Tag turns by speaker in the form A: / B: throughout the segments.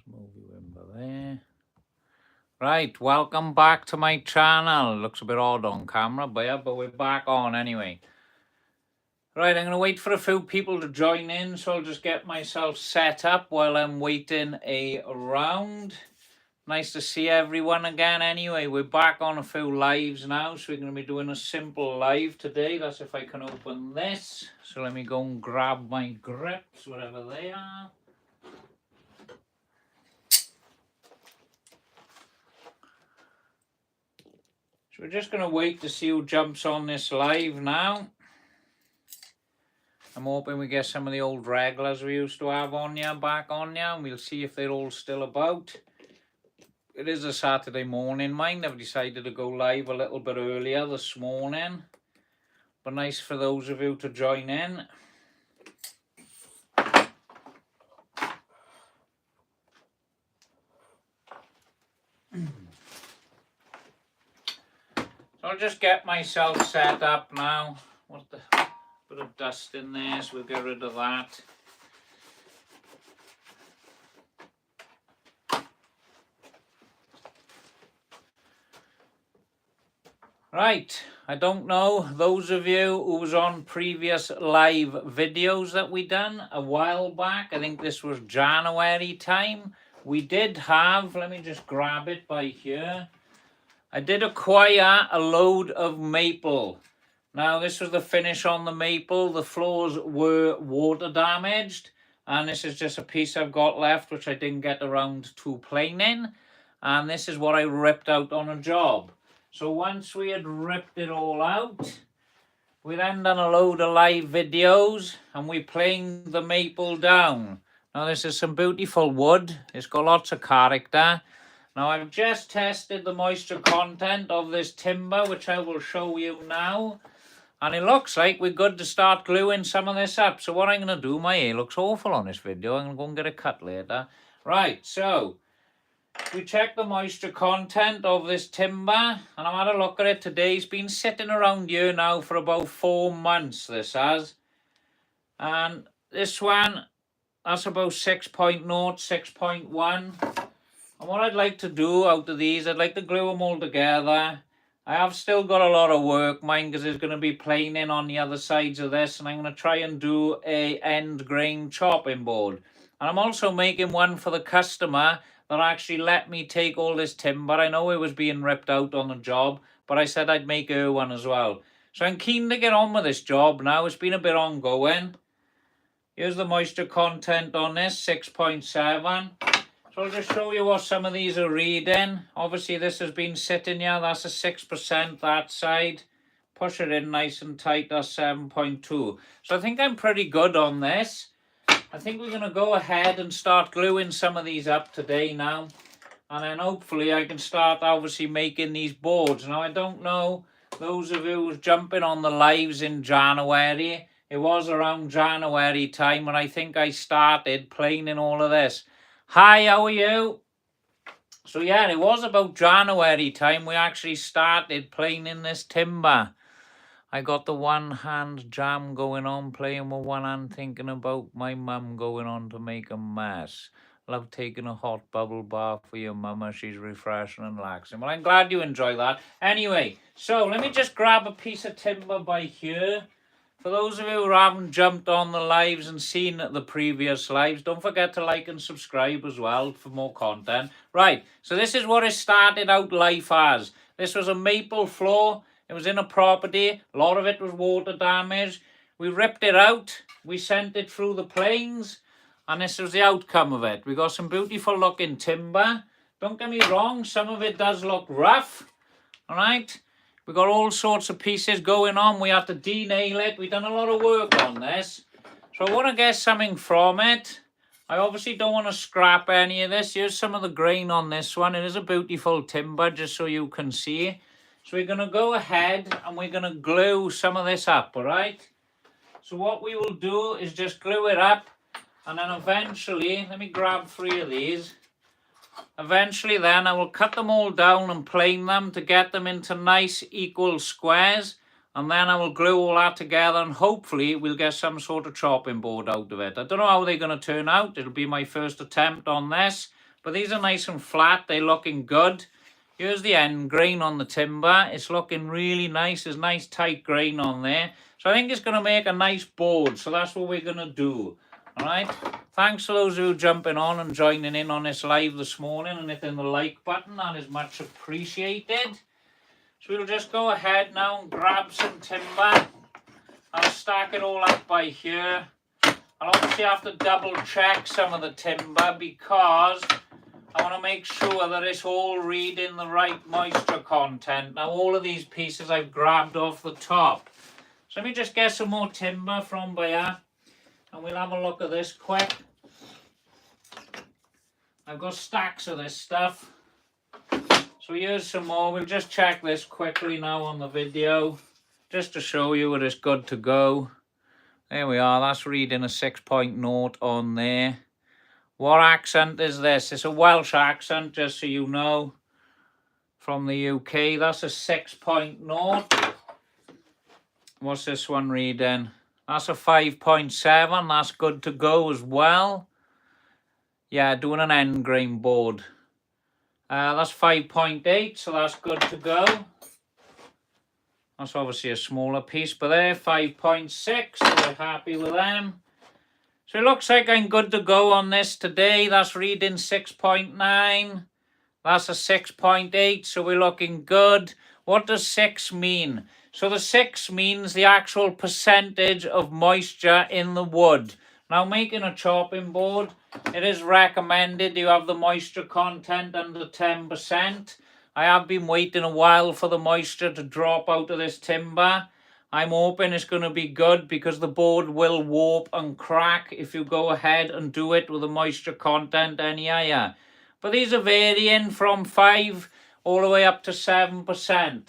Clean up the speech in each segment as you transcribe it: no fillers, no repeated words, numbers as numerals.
A: Move you in by there. Right, welcome back to my channel. Looks a bit odd on camera, but yeah, but we're back on anyway. Right, I'm going to wait for a few people to join in, so I'll just get myself set up while I'm waiting around. Nice to see everyone again anyway. We're back on a few lives now, so we're going to be doing a simple live today. That's if I can open this. So let me go and grab my grips, wherever they are. So we're just going to wait to see who jumps on this live now. I'm hoping we get some of the old regulars we used to have on here back on here, and we'll see if they're all still about. It is a Saturday morning, mind. I've decided to go live a little bit earlier this morning, but nice for those of you to join in. So I'll just get myself set up now. What the bit of dust in there, so we'll get rid of that. Right, I don't know, those of you who was on previous live videos that we done a while back, I think this was January time, we did have, let me just grab it by here, I did acquire a load of maple. Now this was the finish on the maple, the floors were water damaged, and this is just a piece I've got left which I didn't get around to planing, and this is what I ripped out on a job. So once we had ripped it all out, we then done a load of live videos and we planed the maple down. Now this is some beautiful wood. It's got lots of character. Now I've just tested the moisture content of this timber, which I will show you now. And it looks like we're good to start gluing some of this up. So what I'm going to do, my hair looks awful on this video. I'm going to go and get a cut later. Right, so we checked the moisture content of this timber, and I've had a look at it today. It's been sitting around here now for about 4 months, this has. And this one, that's about 6.0, 6.1. And what I'd like to do out of these, I'd like to glue them all together. I have still got a lot of work, mind, because there's going to be planing on the other sides of this, and I'm going to try and do a end grain chopping board. And I'm also making one for the customer that actually let me take all this timber. I know it was being ripped out on the job, but I said I'd make her one as well. So I'm keen to get on with this job now. It's been a bit ongoing. Here's the moisture content on this, 6.7. So I'll just show you what some of these are reading. Obviously this has been sitting here, that's a 6% that side. Push it in nice and tight, that's 7.2. So I think I'm pretty good on this. I think we're going to go ahead and start gluing some of these up today now. And then hopefully I can start obviously making these boards. Now I don't know, those of you who's jumping on the lives in January, it was around January time when I think I started planing all of this. Hi, how are you? So yeah, it was about January time we actually started planing this timber. I got the one hand jam going on, playing with one hand, thinking about my mum going on to make a mess. Love taking a hot bubble bath for your mama. She's refreshing and relaxing. Well, I'm glad you enjoy that. Anyway, so let me just grab a piece of timber by here. For those of you who haven't jumped on the lives and seen the previous lives, don't forget to like and subscribe as well for more content. Right, so this is what it started out life as. This was a maple floor. It was in a property. A lot of it was water damage. We ripped it out. We sent it through the planes. And this was the outcome of it. We got some beautiful looking timber. Don't get me wrong, some of it does look rough. All right. We got all sorts of pieces going on. We had to de-nail it. We've done a lot of work on this. So I want to get something from it. I obviously don't want to scrap any of this. Here's some of the grain on this one. It is a beautiful timber, just so you can see. So we're going to go ahead and we're going to glue some of this up, all right? So what we will do is just glue it up. And then eventually, let me grab 3 of these. Eventually then I will cut them all down and plane them to get them into nice equal squares, and then I will glue all that together and hopefully we'll get some sort of chopping board out of it. I don't know how they're going to turn out. It'll be my first attempt on this. But these are nice and flat. They're looking good. Here's the end grain on the timber. It's looking really nice. There's nice tight grain on there. So I think it's going to make a nice board. So that's what we're going to do. All right. Thanks to those who are jumping on and joining in on this live this morning and hitting the like button. That is much appreciated. So we'll just go ahead now and grab some timber. I'll stack it all up by here. I'll obviously have to double check some of the timber because I want to make sure that it's all reading the right moisture content. Now all of these pieces I've grabbed off the top. So let me just get some more timber from here and we'll have a look at this quick. I've got stacks of this stuff. So here's some more. We'll just check this quickly now on the video just to show you that it's good to go. There we are. That's reading a 6.0 on there. What accent is this? It's a Welsh accent, just so you know. From the UK. That's a 6.0. What's this one reading? That's a 5.7. That's good to go as well. Yeah, doing an end grain board. That's 5.8, so that's good to go. That's obviously a smaller piece, but there, 5.6, so we're happy with them. So it looks like I'm good to go on this today. That's reading 6.9. That's a 6.8, so we're looking good. What does 6 mean? So the 6 means the actual percentage of moisture in the wood. Now making a chopping board, it is recommended you have the moisture content under 10%. I have been waiting a while for the moisture to drop out of this timber. I'm hoping it's going to be good because the board will warp and crack if you go ahead and do it with the moisture content any higher. But these are varying from 5 all the way up to 7%.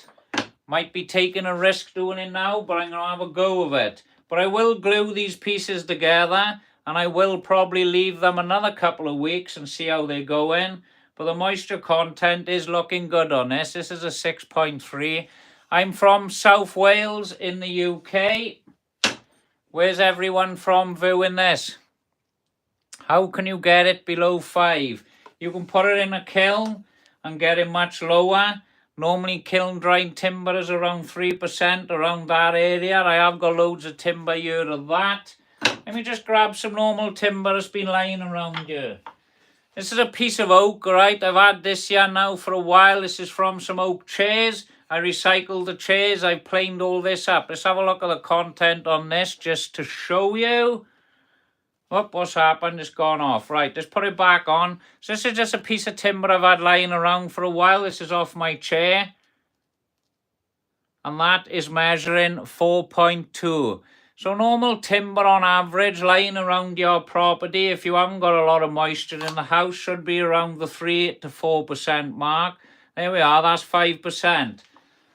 A: Might be taking a risk doing it now, but I'm going to have a go of it. But I will glue these pieces together and I will probably leave them another couple of weeks and see how they're going. But the moisture content is looking good on this. This is a 6.3. I'm from South Wales in the UK. Where's everyone from viewing this? How can you get it below 5? You can put it in a kiln and get it much lower. Normally kiln dried timber is around 3%, around that area. I have got loads of timber here of that. Let me just grab some normal timber that's been lying around here. This is a piece of oak, all right? I've had this here now for a while. This is from some oak chairs. I recycled the chairs. I planed all this up. Let's have a look at the content on this just to show you. Oh, what's happened? It's gone off. Right, let's put it back on. So this is just a piece of timber I've had lying around for a while. This is off my chair. And that is measuring 4.2. So normal timber on average lying around your property, if you haven't got a lot of moisture in the house, should be around the 3 to 4% mark. There we are, that's 5%.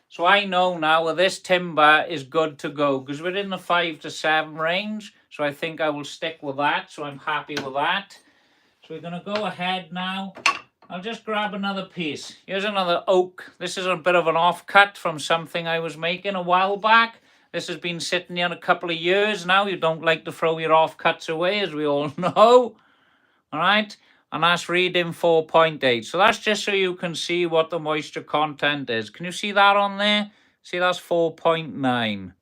A: So I know now that this timber is good to go because we're in the 5 to 7 range. So I think I will stick with that. So I'm happy with that. So we're going to go ahead now. I'll just grab another piece. Here's another oak. This is a bit of an offcut from something I was making a while back. This has been sitting here a couple of years now. You don't like to throw your offcuts away, as we all know. All right. And that's reading 4.8. So that's just so you can see what the moisture content is. Can you see that on there? See, that's 4.9.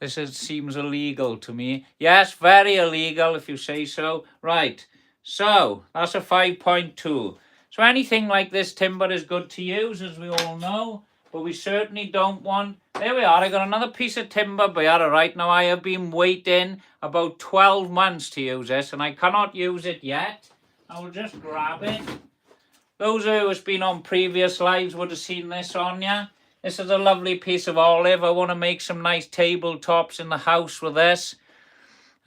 A: This seems illegal to me. Yes, very illegal if you say so. Right. So that's a 5.2. So anything like this timber is good to use, as we all know. But we certainly don't want... There we are. I got another piece of timber by here. Right now I have been waiting about 12 months to use this. And I cannot use it yet. I will just grab it. Those who have been on previous lives would have seen this on you. This is a lovely piece of olive. I want to make some nice tabletops in the house with this.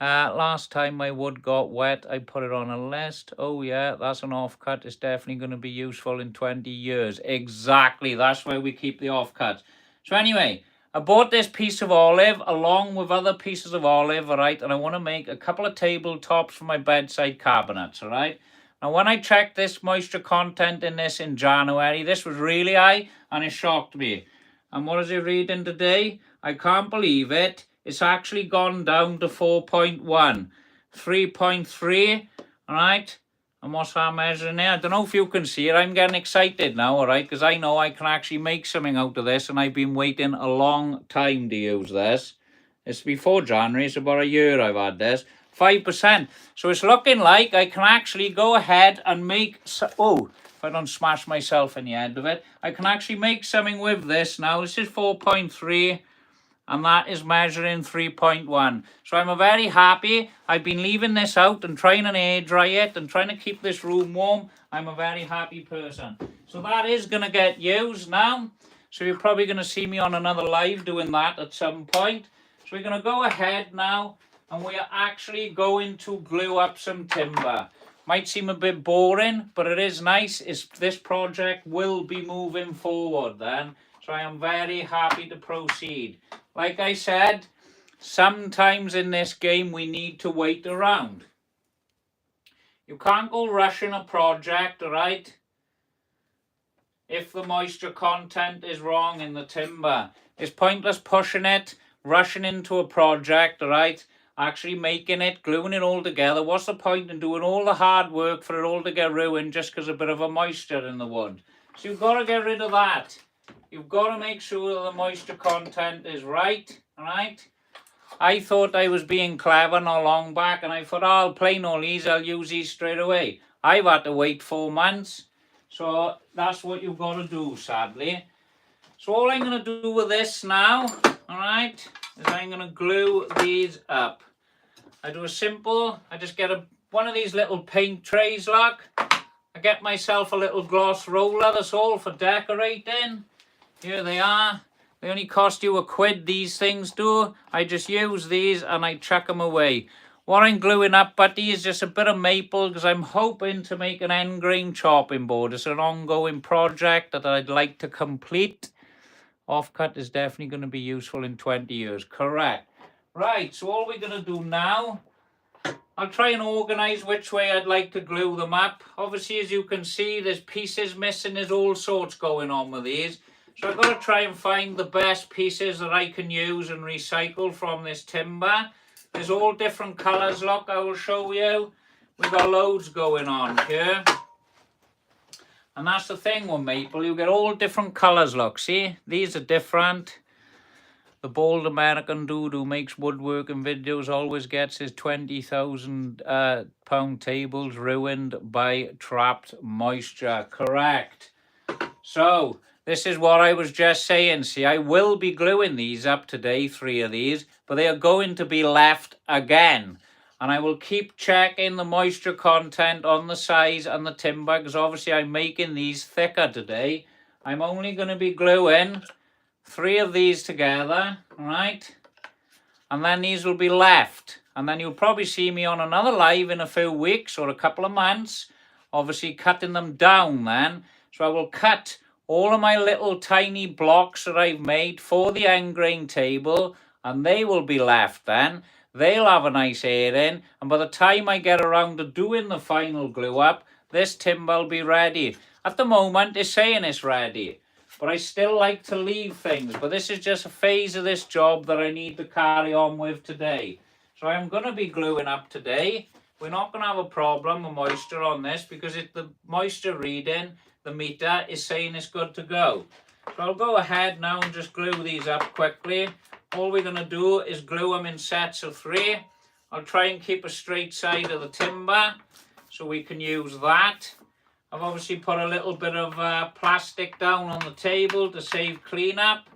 A: Last time my wood got wet, I put it on a list. Oh yeah, that's an offcut. It's definitely going to be useful in 20 years. Exactly, that's where we keep the offcuts. So anyway, I bought this piece of olive along with other pieces of olive, all right? And I want to make a couple of tabletops for my bedside cabinets, all right? Now when I checked this moisture content in this in January, this was really high and it shocked me. And what is it reading today? I can't believe it. It's actually gone down to 4.1, 3.3, all right? And what's that measuring there? I don't know if you can see it. I'm getting excited now, all right, because I know I can actually make something out of this, and I've been waiting a long time to use this. It's before January. It's about a year I've had this. 5%. So it's looking like I can actually go ahead and make... Oh, if I don't smash myself in the head with it. I can actually make something with this now. This is 4.3. And that is measuring 3.1. So I'm very happy. I've been leaving this out and trying to air dry it and trying to keep this room warm. I'm a very happy person. So that is going to get used now. So you're probably going to see me on another live doing that at some point. So we're going to go ahead now and we are actually going to glue up some timber. Might seem a bit boring, but it is nice. This project will be moving forward then. So I am very happy to proceed. Like I said, sometimes in this game we need to wait around. You can't go rushing a project, right? If the moisture content is wrong in the timber. It's pointless pushing it, rushing into a project, right? Actually making it, gluing it all together. What's the point in doing all the hard work for it all to get ruined just because of a bit of a moisture in the wood? So you've got to get rid of that. You've got to make sure that the moisture content is right, alright? I thought I was being clever not long back, and I thought, oh, I'll plain all these, I'll use these straight away. I've had to wait 4 months, so that's what you've got to do, sadly. So all I'm going to do with this now, alright, is I'm going to glue these up. I do a simple, I just get one of these little paint trays, look. I get myself a little gloss roller, that's all for decorating. Here they are. They only cost you £1, these things do. I just use these and I chuck them away. What I'm gluing up, buddy, is just a bit of maple because I'm hoping to make an end grain chopping board. It's an ongoing project that I'd like to complete. Offcut is definitely going to be useful in 20 years. Correct. Right, so all we're going to do now, I'll try and organise which way I'd like to glue them up. Obviously, as you can see, there's pieces missing. There's all sorts going on with these. So I've got to try and find the best pieces that I can use and recycle from this timber. There's all different colours, look, I will show you. We've got loads going on here. And that's the thing with maple, you get all different colours, look, see? These are different. The bald American dude who makes woodworking videos always gets his 20,000 pound tables ruined by trapped moisture. Correct. So, this is what I was just saying. See, I will be gluing these up today, 3 of these, but they are going to be left again. And I will keep checking the moisture content on the size and the timber, because obviously I'm making these thicker today. I'm only going to be gluing 3 of these together, right? And then these will be left. And then you'll probably see me on another live in a few weeks or a couple of months, obviously cutting them down then. So I will cut all of my little tiny blocks that I've made for the end grain table, and they will be left then. They'll have a nice air in, and by the time I get around to doing the final glue up, this timber will be ready. At the moment, it's saying it's ready, but I still like to leave things. But this is just a phase of this job that I need to carry on with today. So I'm going to be gluing up today. We're not going to have a problem with moisture on this because the moisture reading, the meter, is saying it's good to go. So I'll go ahead now and just glue these up quickly. All we're going to do is glue them in sets of 3. I'll try and keep a straight side of the timber so we can use that. I've obviously put a little bit of plastic down on the table to save cleanup.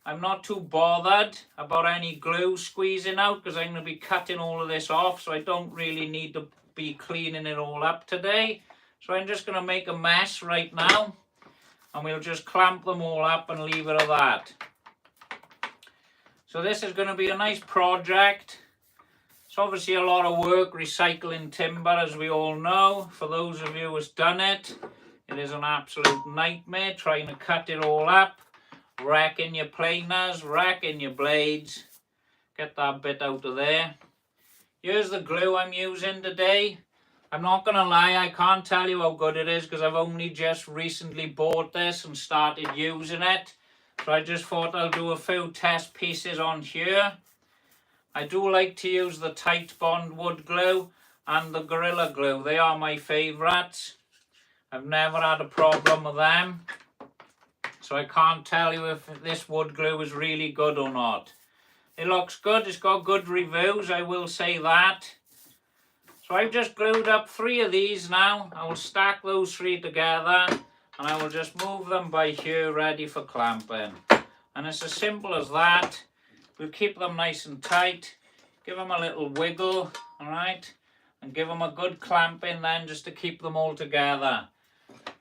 A: I'm not too bothered about any glue squeezing out because I'm going to be cutting all of this off, so I don't really need to be cleaning it all up today. So I'm just going to make a mess right now, and we'll just clamp them all up and leave it at that. So this is going to be a nice project. It's obviously a lot of work recycling timber, as we all know. For those of you who's done it, it is an absolute nightmare trying to cut it all up, wrecking your planers, wrecking your blades. Get that bit out of there. Here's the glue I'm using today. I'm not going to lie, I can't tell you how good it is because I've only just recently bought this and started using it. So I just thought I'll do a few test pieces on here. I do like to use the Titebond wood glue. and the Gorilla Glue. They are my favourites. I've never had a problem with them. So I can't tell you if this wood glue is really good or not. It looks good. It's got good reviews, I will say that. So I've just glued up 3 of these now. I will stack those 3 together and I will just move them by here ready for clamping. And it's as simple as that. We'll keep them nice and tight. Give them a little wiggle, alright? And give them a good clamping then just to keep them all together.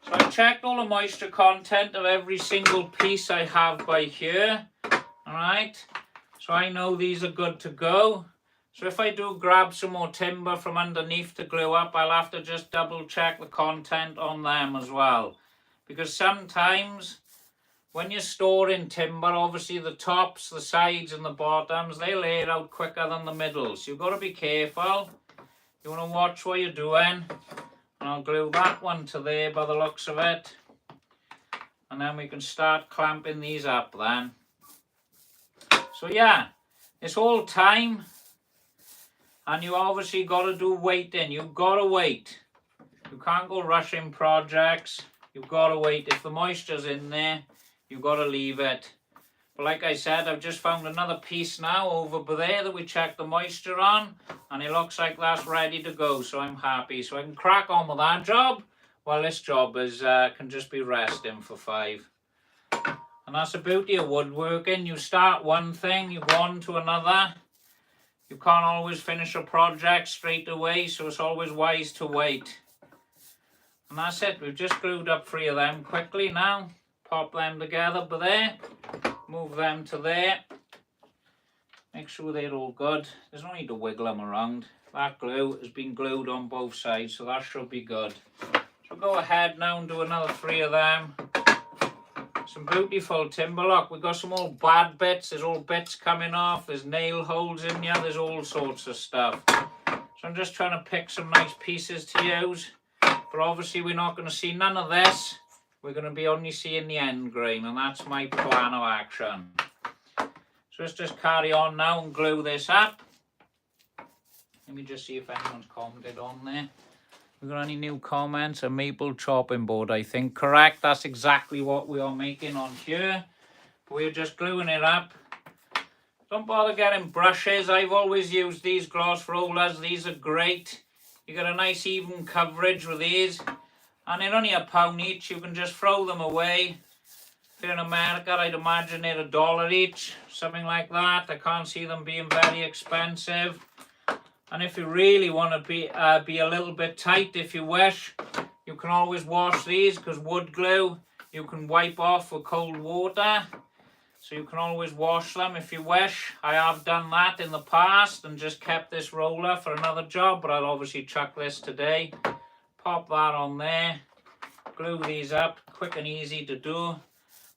A: So I've checked all the moisture content of every single piece I have by here, alright? So I know these are good to go. So if I do grab some more timber from underneath to glue up, I'll have to just double check the content on them as well. Because sometimes when you're storing timber, obviously the tops, the sides and the bottoms, they lay it out quicker than the middle. So you've got to be careful. You want to watch what you're doing. And I'll glue that one to there by the looks of it. And then we can start clamping these up then. So yeah, it's all time. And you obviously got to do waiting. You've got to wait. You can't go rushing projects. You've got to wait. If the moisture's in there, you've got to leave it. But like I said, I've just found another piece now over there that we checked the moisture on. And it looks like that's ready to go. So I'm happy. So I can crack on with that job. While this job is can just be resting for 5. And that's the beauty of woodworking. You start one thing, you go on to another. You can't always finish a project straight away. So it's always wise to wait. And that's it. We've just glued up 3 of them quickly now. Pop them together by there. Move them to there. Make sure they're all good. There's no need to wiggle them around. That glue has been glued on both sides, so that should be good. So go ahead now and do another 3 of them. Some beautiful timber. Look, we've got some old bad bits. There's old bits coming off. There's nail holes in here. There's all sorts of stuff. So I'm just trying to pick some nice pieces to use. But obviously we're not going to see none of this. We're going to be only seeing the end grain, and that's my plan of action. So let's just carry on now and glue this up. Let me just see if anyone's commented on there. We got any new comments? A maple chopping board, I think. Correct, that's exactly what we are making on here. We're just gluing it up. Don't bother getting brushes. I've always used these gloss rollers. These are great. You get a nice even coverage with these. And they're only £1 each. You can just throw them away. If you're in America, I'd imagine they're $1 each. Something like that. I can't see them being very expensive. And if you really want to be a little bit tight, if you wish, you can always wash these, because wood glue you can wipe off with cold water. So you can always wash them if you wish. I have done that in the past and just kept this roller for another job, but I'll obviously chuck this today. Pop that on there. Glue these up, quick and easy to do.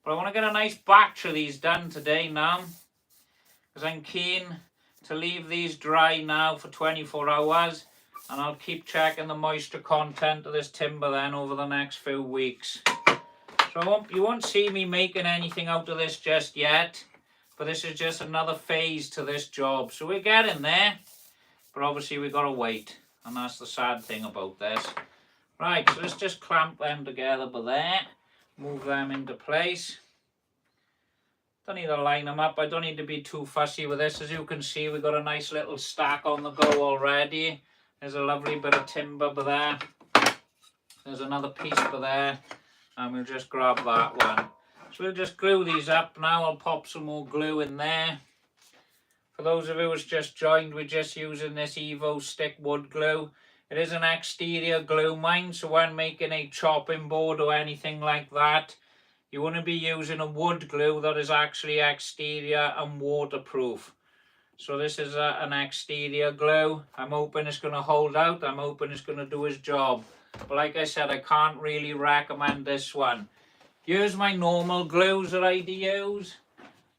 A: But I want to get a nice batch of these done today now, because I'm keen to leave these dry now for 24 hours, and I'll keep checking the moisture content of this timber then over the next few weeks. So you won't see me making anything out of this just yet, but this is just another phase to this job. So we're getting there, but obviously we've got to wait, and that's the sad thing about this. Right, so let's just clamp them together by there, move them into place. Don't need to line them up. I don't need to be too fussy with this. As you can see, we've got a nice little stack on the go already. There's a lovely bit of timber by there. There's another piece by there. And we'll just grab that one. So we'll just glue these up now. I'll pop some more glue in there. For those of you who's just joined, we're just using this Evo stick wood glue. It is an exterior glue mine, so when making a chopping board or anything like that, you want to be using a wood glue that is actually exterior and waterproof. So this is an exterior glue. I'm hoping it's going to hold out. I'm hoping it's going to do its job. But like I said, I can't really recommend this one. Here's my normal glues that I use.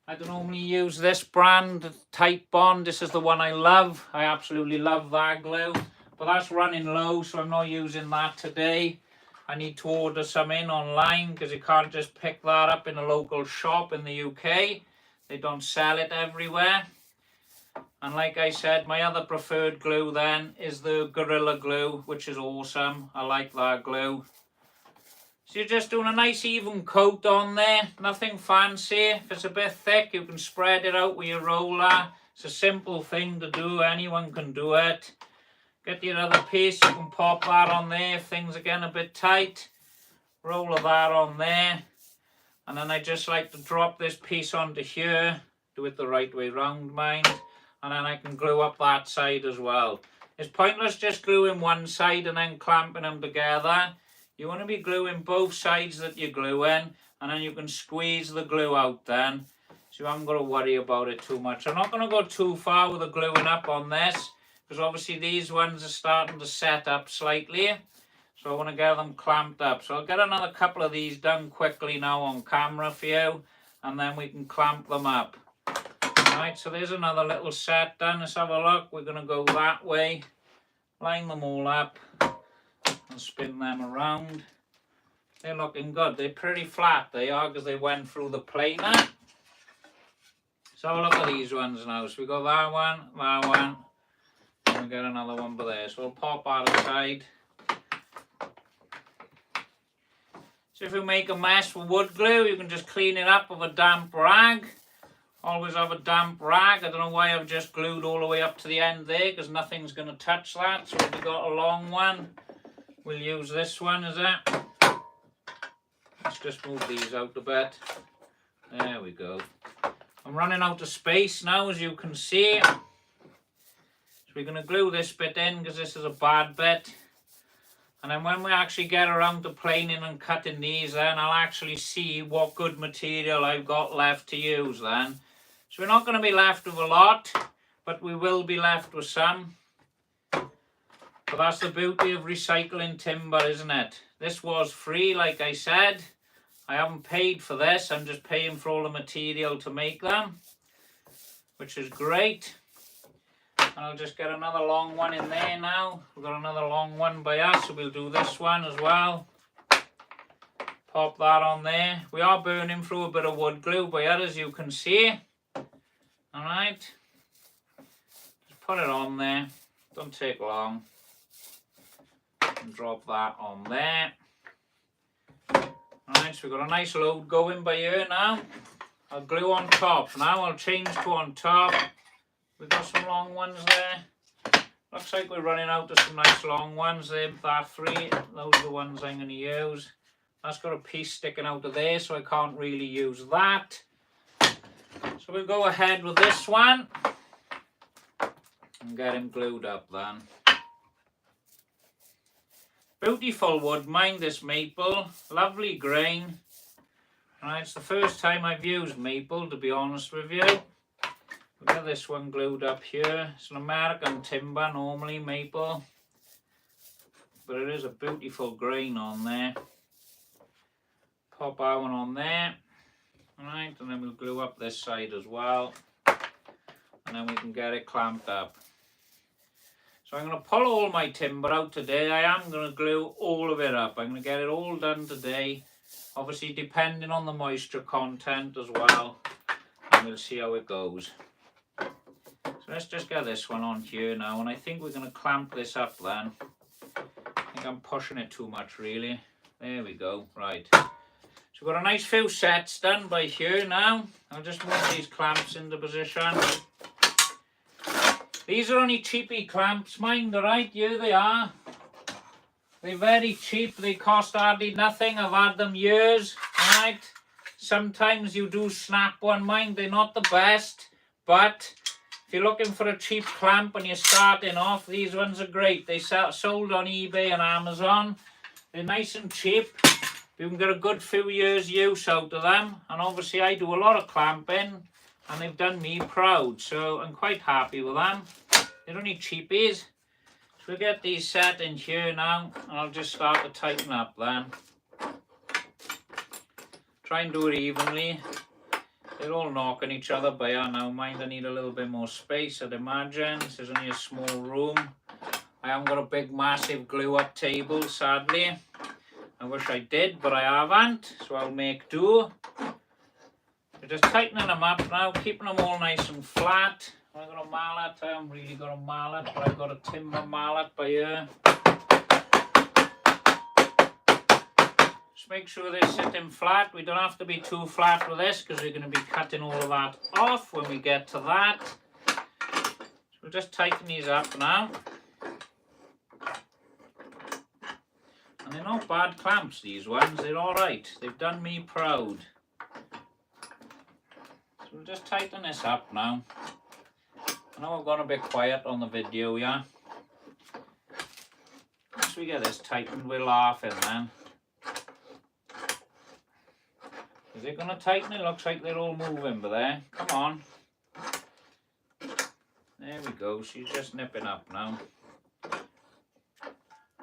A: I don't normally use this brand, Titebond. This is the one I love. I absolutely love that glue. But that's running low, so I'm not using that today. I need to order some in online, because you can't just pick that up in a local shop in the UK. They don't sell it everywhere. And like I said, my other preferred glue then is the Gorilla Glue, which is awesome. I like that glue. So you're just doing a nice even coat on there, nothing fancy. If it's a bit thick, you can spread it out with your roller. It's a simple thing to do, anyone can do it. Get your other piece, you can pop that on there if things are getting a bit tight. Roll of that on there. And then I just like to drop this piece onto here. Do it the right way round, mind. And then I can glue up that side as well. It's pointless just gluing one side and then clamping them together. You want to be gluing both sides that you're gluing, and then you can squeeze the glue out then. So you haven't got to worry about it too much. I'm not going to go too far with the gluing up on this, because obviously these ones are starting to set up slightly. So I want to get them clamped up. So I'll get another couple of these done quickly now on camera for you, and then we can clamp them up. Right, so there's another little set done. Let's have a look. We're going to go that way, line them all up, and spin them around. They're looking good. They're pretty flat, they are, because they went through the planer. So have a look at these ones now. So we got that one, and we get another one for there. So we'll pop that aside. So if you make a mess with wood glue, you can just clean it up with a damp rag. Always have a damp rag. I don't know why I've just glued all the way up to the end there, because nothing's going to touch that. So if you've got a long one, we'll use this one, is it? Let's just move these out a bit. There we go. I'm running out of space now, as you can see. So we're going to glue this bit in, because this is a bad bit. And then when we actually get around to planing and cutting these, then I'll actually see what good material I've got left to use then. So we're not going to be left with a lot, but we will be left with some. But that's the beauty of recycling timber, isn't it? This was free, like I said. I haven't paid for this. I'm just paying for all the material to make them, which is great. And I'll just get another long one in there now. We've got another long one by us, so we'll do this one as well. Pop that on there. We are burning through a bit of wood glue by it, as you can see. Alright. Just put it on there. Don't take long. And drop that on there. Alright, so we've got a nice load going by here now. I'll glue on top. Now I'll change to on top. We've got some long ones there. Looks like we're running out of some nice long ones there. That three, those are the ones I'm going to use. That's got a piece sticking out of there, so I can't really use that. So we'll go ahead with this one and get him glued up then. Beautiful wood, mind this maple. Lovely grain. Right, it's the first time I've used maple, to be honest with you. We'll get this one glued up here. It's an American timber, normally maple. But it is a beautiful grain on there. Pop our one on there. Alright, and then we'll glue up this side as well. And then we can get it clamped up. So I'm going to pull all my timber out today. I am going to glue all of it up. I'm going to get it all done today. Obviously depending on the moisture content as well. And we'll see how it goes. So let's just get this one on here now. And I think we're going to clamp this up then. I think I'm pushing it too much really. There we go. Right. So we've got a nice few sets done by here now. I'll just move these clamps into position. These are only cheapy clamps, mind, alright? Here they are. They're very cheap. They cost hardly nothing. I've had them years, alright? Sometimes you do snap one, mind. They're not the best, but if you're looking for a cheap clamp and you're starting off, these ones are great. They sold on eBay and Amazon. They're nice and cheap. You can get a good few years use out of them. And obviously I do a lot of clamping and they've done me proud. So I'm quite happy with them. They're only cheapies. So we'll get these set in here now. And I'll just start to tighten up then. Try and do it evenly. They're all knocking each other by now. Mind, I need a little bit more space, I'd imagine. This is only a small room. I haven't got a big massive glue up table, sadly. I wish I did, but I haven't, so I'll make do. We're just tightening them up now, keeping them all nice and flat. I got a mallet. I haven't really got a mallet, but I've got a timber mallet by here. Just make sure they're sitting flat. We don't have to be too flat with this because we're going to be cutting all of that off when we get to that. So we'll just tighten these up now. And they're not bad clamps, these ones. They're alright. They've done me proud. So we'll just tighten this up now. I know I've gone a bit quiet on the video, yeah? Once we get this tightened, we're laughing then. Is it going to tighten? It looks like they're all moving, but there. Come on. There we go. She's just nipping up now.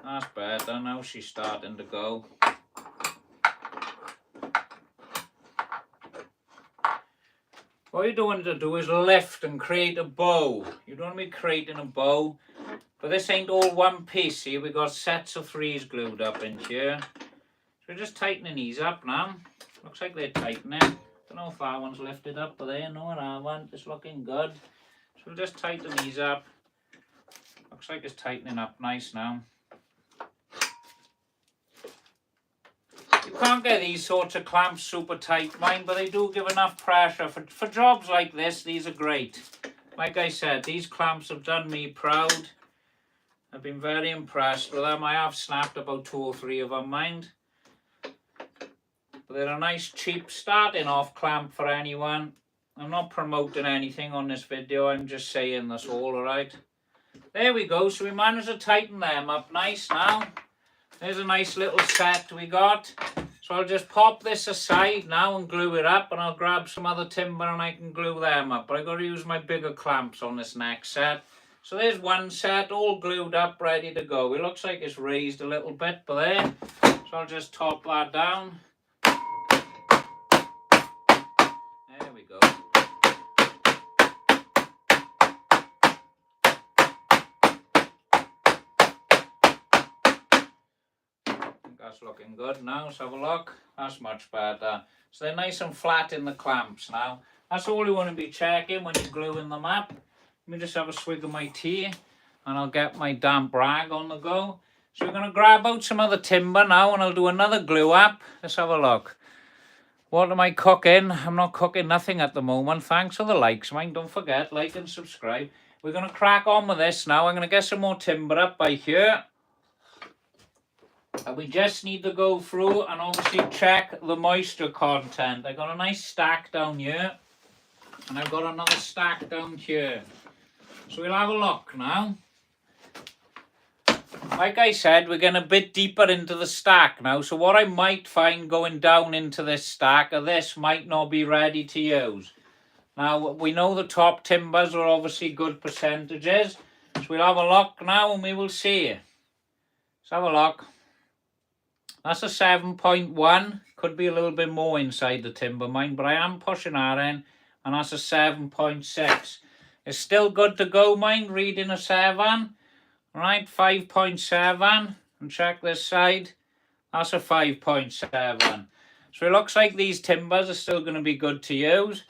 A: That's better. Now she's starting to go. What you don't want to do is lift and create a bow. You don't want to be creating a bow. But this ain't all one piece. See, we got sets of 3s glued up in here. So we're just tightening these up now. Looks like they're tightening. Don't know if that one's lifted up, but there, no, it haven't. It's looking good. So we'll just tighten these up. Looks like it's tightening up nice now. You can't get these sorts of clamps super tight, mind, but they do give enough pressure. For jobs like this, these are great. Like I said, these clamps have done me proud. I've been very impressed with them. I have snapped about 2 or 3 of them, mind. But they're a nice cheap starting off clamp for anyone. I'm not promoting anything on this video, I'm just saying this all, alright? There we go, so we managed to tighten them up nice now. There's a nice little set we got. So I'll just pop this aside now and glue it up, and I'll grab some other timber and I can glue them up. But I've got to use my bigger clamps on this next set. So there's one set all glued up, ready to go. It looks like it's raised a little bit, but there. So I'll just top that down. There we go. That's looking good now. Let's have a look. That's much better. So they're nice and flat in the clamps now. That's all you want to be checking when you're gluing them up. Let me just have a swig of my tea and I'll get my damp rag on the go. So we're going to grab out some other timber now and I'll do another glue up. Let's have a look. What am I cooking? I'm not cooking nothing at the moment. Thanks for the likes, mind. Don't forget, like and subscribe. We're going to crack on with this now. I'm going to get some more timber up by here. And we just need to go through and obviously check the moisture content. I got a nice stack down here. And I've got another stack down here. So we'll have a look now. Like I said, we're getting a bit deeper into the stack now. So what I might find going down into this stack of this might not be ready to use. Now, we know the top timbers are obviously good percentages. So we'll have a look now and we will see. Let's have a look. That's a 7.1. Could be a little bit more inside the timber, mind, but I am pushing that in. And that's a 7.6. It's still good to go, mind, reading a 7. Right, 5.7. And check this side. That's a 5.7. So it looks like these timbers are still going to be good to use.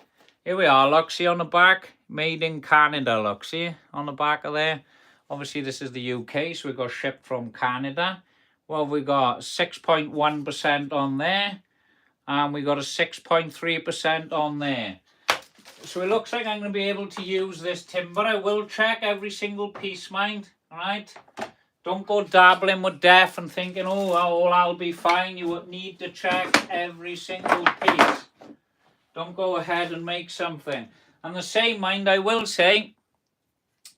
A: Here we are, look, see on the back. Made in Canada, look, see on the back of there. Obviously, this is the UK, so we got shipped from Canada. Well, we got 6.1% on there. And we got a 6.3% on there. So it looks like I'm going to be able to use this timber. I will check every single piece, mind. Alright? Don't go dabbling with death and thinking, oh, well, I'll be fine. You would need to check every single piece. Don't go ahead and make something. And the same, mind, I will say,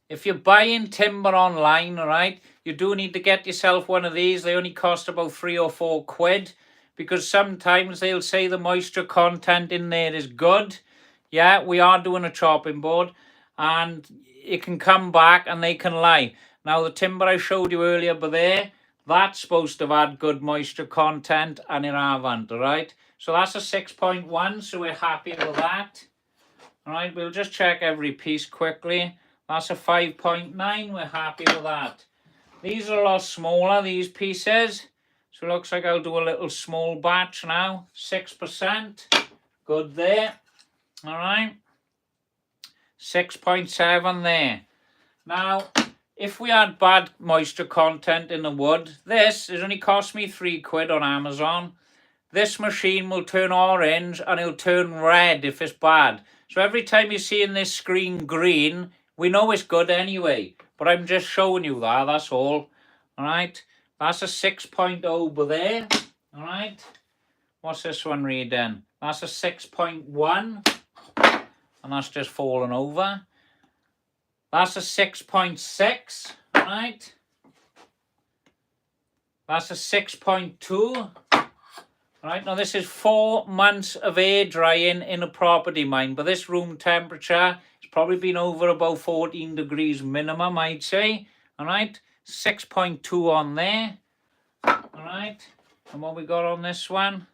A: if you're buying timber online, alright, you do need to get yourself one of these. They only cost about 3 or 4 quid. Because sometimes they'll say the moisture content in there is good. Yeah, we are doing a chopping board. And it can come back and they can lie. Now, the timber I showed you earlier, but there, that's supposed to have had good moisture content. And it haven't, alright? So that's a 6.1, so we're happy with that. Alright, we'll just check every piece quickly. That's a 5.9, we're happy with that. These are a lot smaller, these pieces. So it looks like I'll do a little small batch now. 6%. Good there. Alright. 6.7 there. Now, if we had bad moisture content in the wood, this has only cost me £3 on Amazon. This machine will turn orange and it'll turn red if it's bad. So every time you're seeing this screen green, we know it's good anyway. But I'm just showing you that, that's all. Alright, that's a 6.0 over there. Alright, what's this one reading? That's a 6.1. And that's just fallen over. That's a 6.6. Alright. That's a 6.2. Right, now this is 4 months of air drying in a property mine, but this room temperature has probably been over about 14 degrees minimum, I'd say. All right, 6.2 on there. All right, and what we got on this one?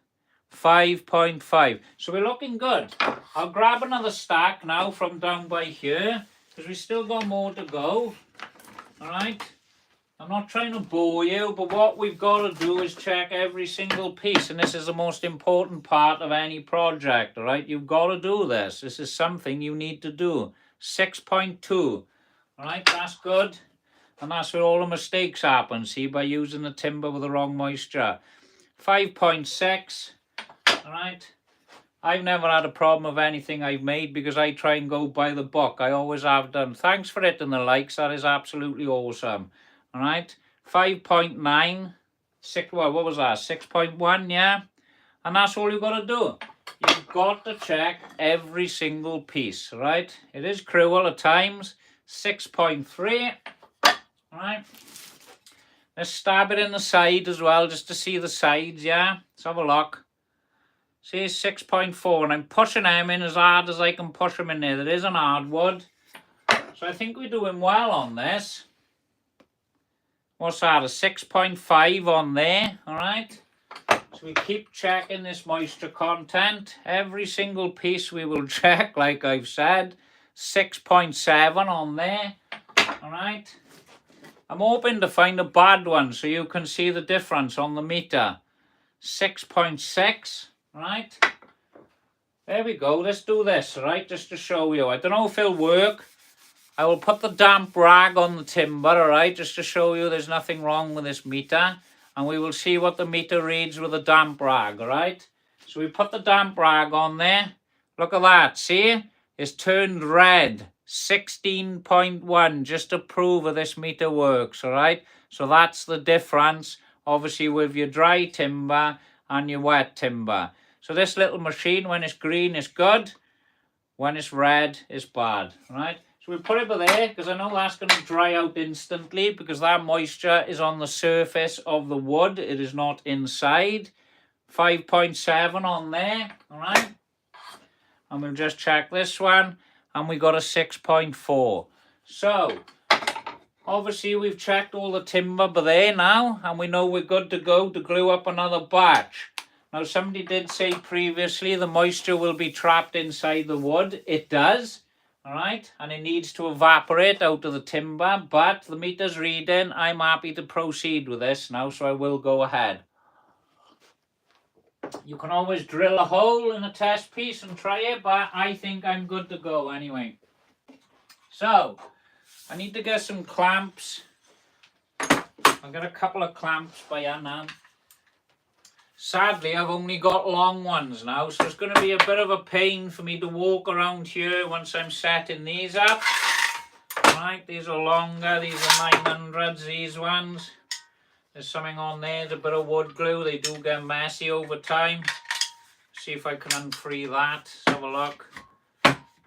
A: 5.5. So we're looking good. I'll grab another stack now from down by here, because we still got more to go. All right. I'm not trying to bore you, but what we've got to do is check every single piece, and this is the most important part of any project, all right? You've got to do this. This is something you need to do. 6.2, all right? That's good, and that's where all the mistakes happen, see, by using the timber with the wrong moisture. 5.6, all right? I've never had a problem of anything I've made because I try and go by the book. I always have done. Thanks for hitting the likes. That is absolutely awesome. All right, 5.9, well, what was that, 6.1, yeah? And that's all you've got to do. You've got to check every single piece, right? It is cruel at times. 6.3, all right? Let's stab it in the side as well, just to see the sides, yeah? Let's have a look. See, 6.4, and I'm pushing them in as hard as I can push them in there. There is an hardwood. So I think we're doing well on this. What's that, a 6.5 on there, all right? So we keep checking this moisture content. Every single piece we will check, like I've said. 6.7 on there, all right? I'm hoping to find a bad one so you can see the difference on the meter. 6.6, right? There we go, let's do this, all right? Just to show you. I don't know if it'll work. I will put the damp rag on the timber, all right, just to show you there's nothing wrong with this meter. And we will see what the meter reads with a damp rag, all right? So we put the damp rag on there. Look at that, see? It's turned red, 16.1, just to prove that this meter works, all right? So that's the difference, obviously, with your dry timber and your wet timber. So this little machine, when it's green, is good. When it's red, it's bad, all right? So we put it there because I know that's going to dry out instantly because that moisture is on the surface of the wood. It is not inside. 5.7 on there, all right? And we'll just check this one, and we got a 6.4. So, obviously we've checked all the timber by there now, and we know we're good to go to glue up another batch. Now, somebody did say previously the moisture will be trapped inside the wood. It does. All right, and it needs to evaporate out of the timber, but the meter's reading. I'm happy to proceed with this now, so I will go ahead. You can always drill a hole in a test piece and try it, but I think I'm good to go anyway. So, I need to get some clamps. I've got a couple of clamps by hand now. Sadly, I've only got long ones now, so it's going to be a bit of a pain for me to walk around here once I'm setting these up. Right, these are longer, these are 900s, these ones. There's something on there, there's a bit of wood glue, they do get messy over time. See if I can unfree that, let's have a look.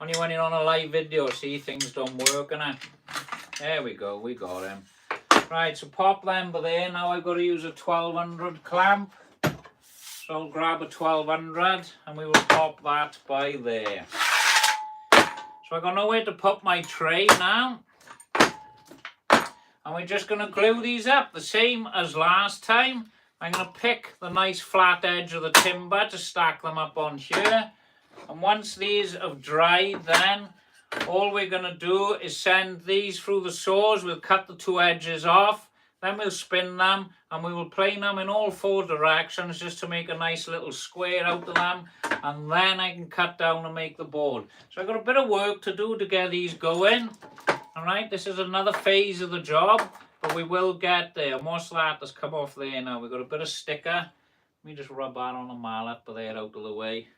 A: Only when you're on a live video, see, things don't work, innit? There we go, we got them. Right, so pop them by there, now I've got to use a 1200 clamp. So I'll grab a 1200 and we will pop that by there. So I've got nowhere to put my tray now. And we're just going to glue these up the same as last time. I'm going to pick the nice flat edge of the timber to stack them up on here. And once these have dried, then all we're going to do is send these through the saws. We'll cut the two edges off. Then we'll spin them and we will plane them in all 4 directions just to make a nice little square out of them. And then I can cut down and make the board. So I've got a bit of work to do to get these going. All right, this is another phase of the job, but we will get there. And what's that that's come off there now? We've got a bit of sticker. Let me just rub that on a mallet, but they're out of the way.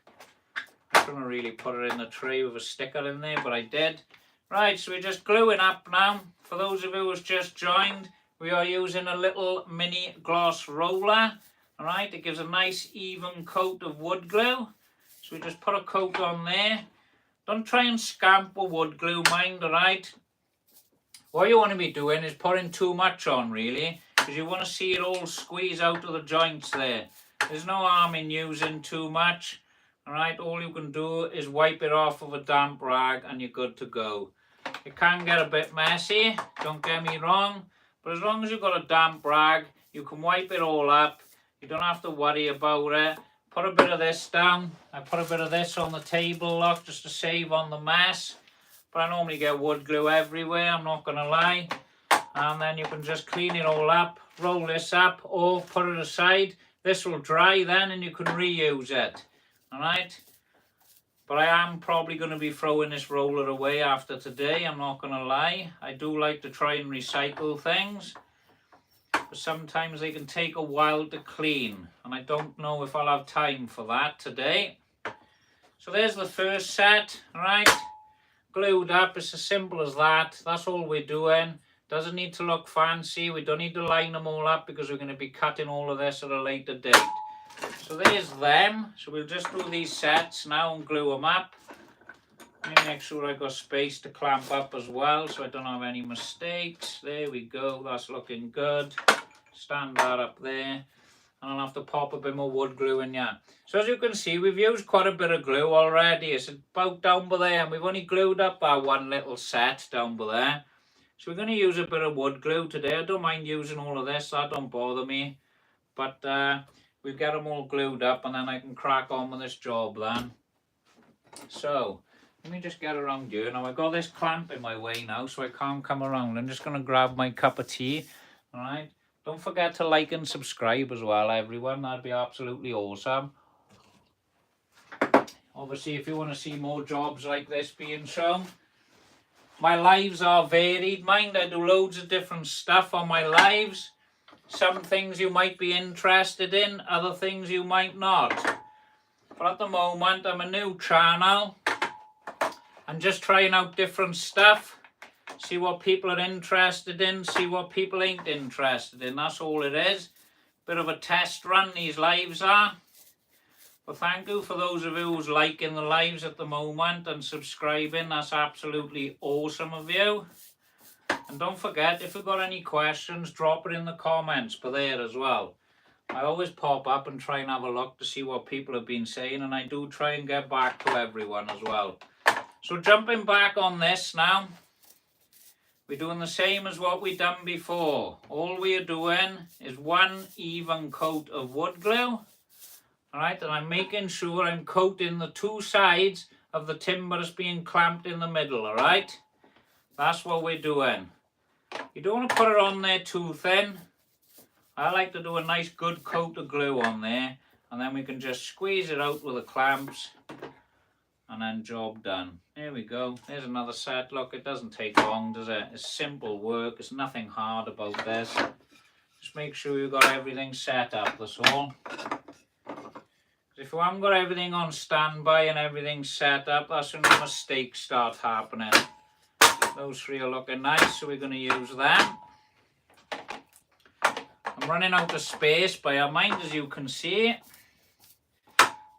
A: I couldn't really put it in the tray with a sticker in there, but I did. Right, so we're just gluing up now. For those of you who's just joined, we are using a little mini gloss roller. All right, it gives a nice even coat of wood glue. So we just put a coat on there. Don't try and scamp with wood glue, mind, all right? What you want to be doing is putting too much on, really, because you want to see it all squeeze out of the joints there. There's no harm in using too much. All right, all you can do is wipe it off with a damp rag and you're good to go. It can get a bit messy, don't get me wrong, but as long as you've got a damp rag, you can wipe it all up. You don't have to worry about it. Put a bit of this down. I put a bit of this on the table, look, just to save on the mess. But I normally get wood glue everywhere, I'm not going to lie. And then you can just clean it all up, roll this up, or put it aside. This will dry then and you can reuse it. Alright? But I am probably going to be throwing this roller away after today, I'm not going to lie. I do like to try and recycle things. But sometimes they can take a while to clean. And I don't know if I'll have time for that today. So there's the first set, alright? Glued up, it's as simple as that. That's all we're doing. Doesn't need to look fancy. We don't need to line them all up because we're going to be cutting all of this at a later date. So there's them. So we'll just do these sets now and glue them up. Let me make sure I've got space to clamp up as well so I don't have any mistakes. There we go. That's looking good. Stand that up there. And I'll have to pop a bit more wood glue in here. So as you can see, we've used quite a bit of glue already. It's about down by there, and we've only glued up our one little set down by there. So we're going to use a bit of wood glue today. I don't mind using all of this, that don't bother me. But we'll get them all glued up and then I can crack on with this job then. So, let me just get around here. Now I've got this clamp in my way now, so I can't come around. I'm just going to grab my cup of tea, alright? Don't forget to like and subscribe as well, everyone. That'd be absolutely awesome. Obviously, if you want to see more jobs like this being shown. My lives are varied, mind. I do loads of different stuff on my lives. Some things you might be interested in, other things you might not. But at the moment, I'm a new channel. I'm just trying out different stuff. See what people are interested in, see what people ain't interested in. That's all it is. Bit of a test run, these lives are. But thank you for those of you who's liking the lives at the moment and subscribing. That's absolutely awesome of you. And don't forget, if you've got any questions, drop it in the comments for there as well. I always pop up and try and have a look to see what people have been saying, and I do try and get back to everyone as well. So jumping back on this now, we're doing the same as what we've done before. All we're doing is one even coat of wood glue. Alright, and I'm making sure I'm coating the 2 sides of the timber that's being clamped in the middle, alright? That's what we're doing. You don't want to put it on there too thin. I like to do a nice good coat of glue on there, and then we can just squeeze it out with the clamps, and then job done. There we go. There's another set. Look, it doesn't take long, does it? It's simple work. It's nothing hard about this. Just make sure you've got everything set up, that's all. If you haven't got everything on standby and everything set up, that's when the mistakes start happening. Those 3 are looking nice, so we're going to use them. I'm running out of space by our mind, as you can see.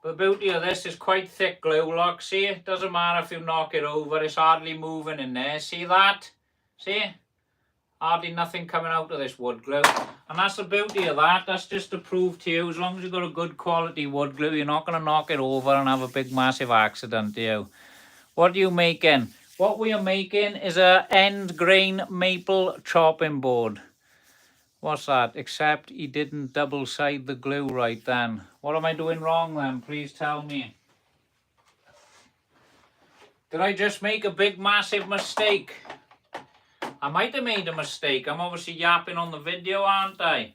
A: The beauty of this is quite thick glue, look, see? It doesn't matter if you knock it over, it's hardly moving in there. See that? See? Hardly nothing coming out of this wood glue. And that's the beauty of that. That's just to prove to you, as long as you've got a good quality wood glue, you're not going to knock it over and have a big massive accident, do you? What are you making? What we are making is a end grain maple chopping board. What's that? Except he didn't double side the glue right then. What am I doing wrong then? Please tell me. Did I just make a big massive mistake? I might have made a mistake. I'm obviously yapping on the video, aren't I?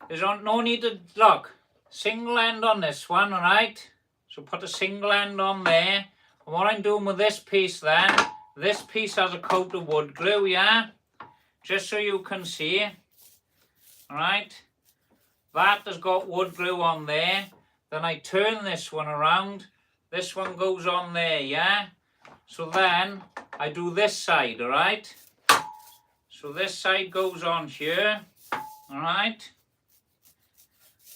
A: There's no need to, look, single end on this one, alright? So put a single end on there. And what I'm doing with this piece then, this piece has a coat of wood glue, yeah? Just so you can see, alright? That has got wood glue on there. Then I turn this one around. This one goes on there, yeah? So then I do this side, alright? So this side goes on here, alright?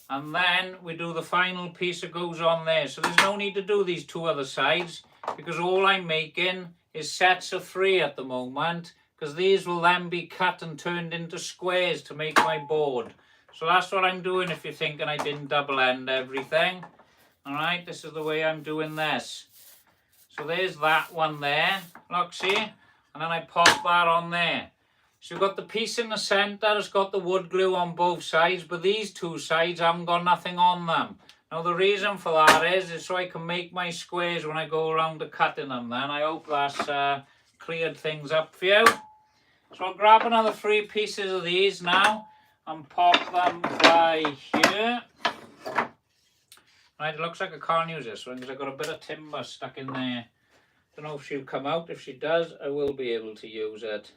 A: And then we do the final piece that goes on there. So there's no need to do these two other sides because all I'm making is sets of 3 at the moment, because these will then be cut and turned into squares to make my board. So that's what I'm doing if you're thinking I didn't double end everything. Alright, this is the way I'm doing this. So there's that one there, look, see? And then I pop that on there. So you've got the piece in the centre, it's got the wood glue on both sides, but these two sides haven't got nothing on them. Now the reason for that is so I can make my squares when I go around to cutting them then. I hope that's cleared things up for you. So I'll grab another 3 pieces of these now and pop them by here. Right, it looks like I can't use this one because I've got a bit of timber stuck in there. Don't know if she'll come out. If she does, I will be able to use it.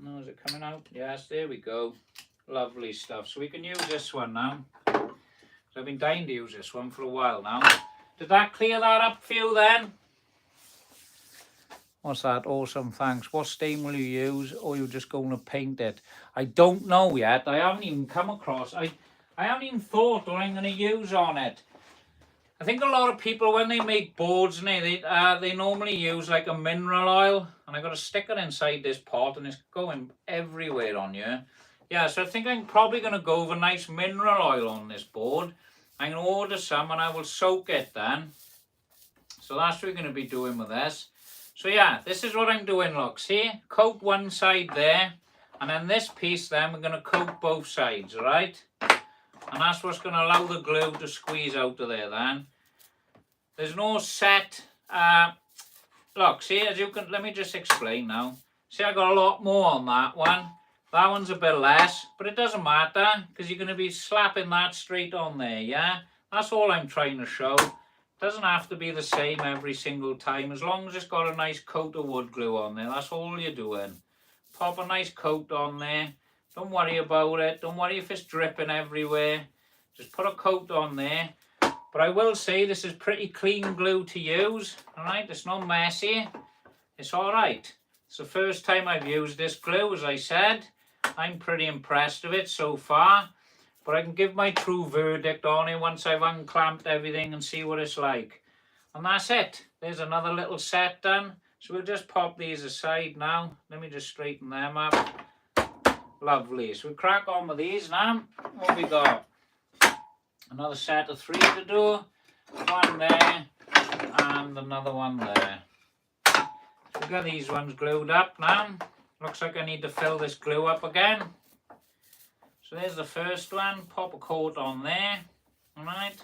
A: No, is it coming out? Yes, there we go. Lovely stuff. So we can use this one now. So I've been dying to use this one for a while now. Did that clear that up for you then? What's that? Awesome, thanks. What stain will you use, or you're just going to paint it? I don't know yet. I haven't even come across. I haven't even thought what I'm going to use on it. I think a lot of people, when they make boards, they normally use like a mineral oil, and I got to stick it inside this pot, and it's going everywhere on you. Yeah, so I think I'm probably going to go with a nice mineral oil on this board. I'm going to order some, and I will soak it then. So that's what we're going to be doing with this. So yeah, this is what I'm doing, look, see? Coat one side there, and then this piece then we're going to coat both sides, alright? And that's what's going to allow the glue to squeeze out of there then. There's no set, look, see, as you can, let me just explain now. See, I got a lot more on that one. That one's a bit less, but it doesn't matter, because you're going to be slapping that straight on there, yeah? That's all I'm trying to show. Doesn't have to be the same every single time, as long as it's got a nice coat of wood glue on there. That's all you're doing. Pop a nice coat on there. Don't worry about it. Don't worry if it's dripping everywhere. Just put a coat on there. But I will say this is pretty clean glue to use. Alright, it's not messy. It's alright. It's the first time I've used this glue, as I said. I'm pretty impressed with it so far. But I can give my true verdict on it once I've unclamped everything and see what it's like. And that's it. There's another little set done. So we'll just pop these aside now. Let me just straighten them up. Lovely. So we crack on with these now. What we got? Another set of 3 to do. One there and another one there. So we've got these ones glued up now. Looks like I need to fill this glue up again. So there's the first one. Pop a coat on there. Alright.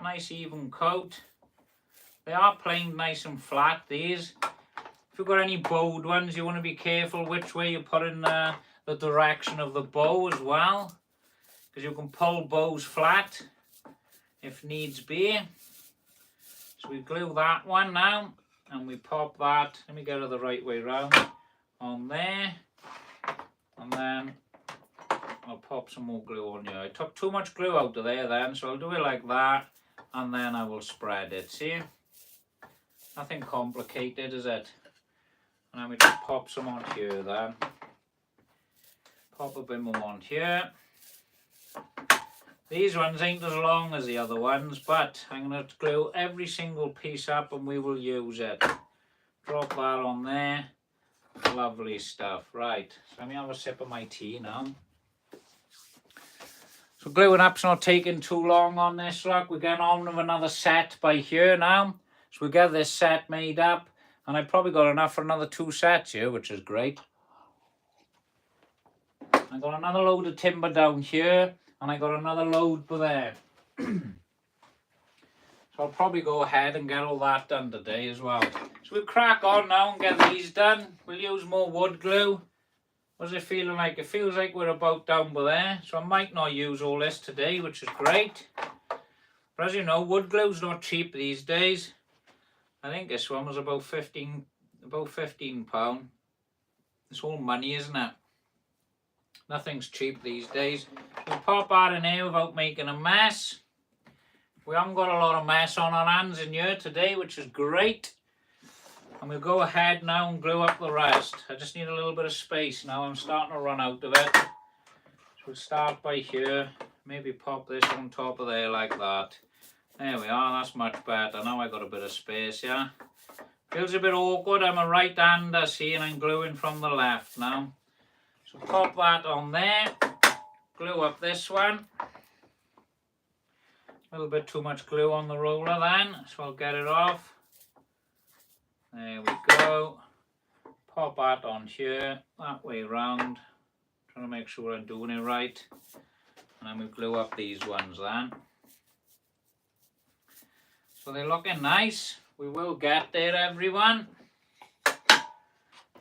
A: Nice even coat. They are planed nice and flat, these. If you've got any bowed ones, you want to be careful which way you put in the direction of the bow as well. Because you can pull bows flat if needs be. So we glue that one now. And we pop that. Let me get it the right way round. On there. And then I'll pop some more glue on here. I took too much glue out of there then, so I'll do it like that, and then I will spread it, see? Nothing complicated, is it? And then we just pop some on here then. Pop a bit more on here. These ones ain't as long as the other ones, but I'm going to glue every single piece up and we will use it. Drop that on there. Lovely stuff. Right, so let me have a sip of my tea now. So gluing up's not taking too long on this, look. We're getting on with another set by here now. So we get this set made up, and I've probably got enough for another 2 sets here, which is great. I got another load of timber down here, and I got another load for there. So I'll probably go ahead and get all that done today as well. So we'll crack on now and get these done. We'll use more wood glue. What's it feeling like? It feels like we're about down by there. So I might not use all this today, which is great. But as you know, wood glue's not cheap these days. I think this one was about £15. It's all money, isn't it? Nothing's cheap these days. We'll pop that in here without making a mess. We haven't got a lot of mess on our hands in here today, which is great. And we'll go ahead now and glue up the rest. I just need a little bit of space now. I'm starting to run out of it. So we'll start by here. Maybe pop this on top of there like that. There we are, that's much better. Now I got a bit of space, yeah. Feels a bit awkward. I'm a right-hander, see, and I'm gluing from the left now. So pop that on there. Glue up this one. A little bit too much glue on the roller then, so I'll get it off. There we go. Pop that on here, that way round. Trying to make sure I'm doing it right. And then we glue up these ones then. So they're looking nice. We will get there, everyone.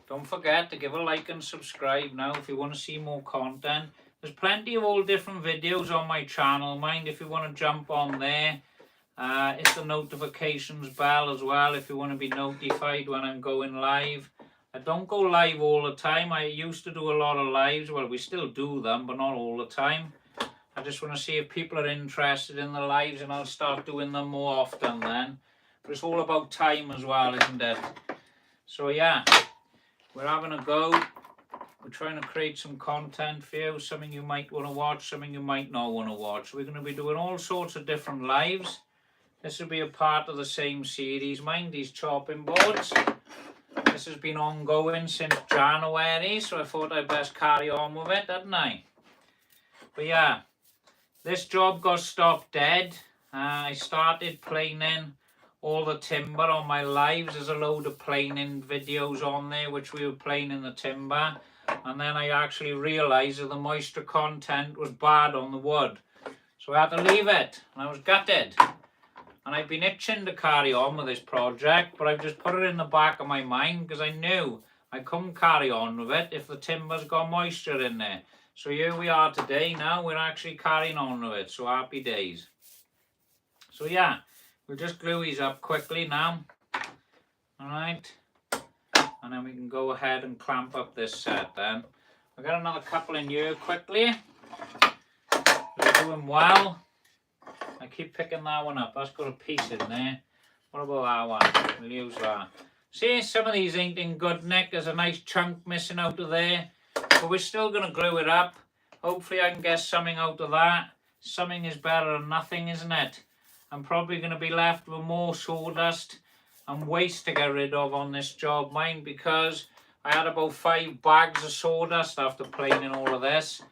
A: Don't forget to give a like and subscribe now if you want to see more content. There's plenty of all different videos on my channel. Mind if you want to jump on there. Hit the notifications bell as well if you want to be notified when I'm going live. I don't go live all the time. I used to do a lot of lives. Well, we still do them, but not all the time. I just want to see if people are interested in the lives, and I'll start doing them more often then. But it's all about time as well, isn't it? So yeah, we're having a go. We're trying to create some content for you, something you might want to watch, something you might not want to watch. We're going to be doing all sorts of different lives. This will be a part of the same series. Mind these chopping boards. This has been ongoing since January, so I thought I'd best carry on with it, didn't I? But yeah, this job got stopped dead. I started planing all the timber on my lives. There's a load of planing videos on there which we were planing the timber, and then I actually realised that the moisture content was bad on the wood, so I had to leave it, and I was gutted. And I've been itching to carry on with this project, but I've just put it in the back of my mind because I knew I couldn't carry on with it if the timber's got moisture in there. So here we are today now, we're actually carrying on with it, so happy days. So yeah, we'll just glue these up quickly now. Alright, and then we can go ahead and clamp up this set then. I've got another couple in here quickly. We're doing well. I keep picking that one up, that's got a piece in there. What about that one? We'll use that. See, some of these ain't in good nick, there's a nice chunk missing out of there. But we're still going to glue it up. Hopefully I can get something out of that. Something is better than nothing, isn't it? I'm probably going to be left with more sawdust and waste to get rid of on this job, mind, because I had about 5 bags of sawdust after planing all of this.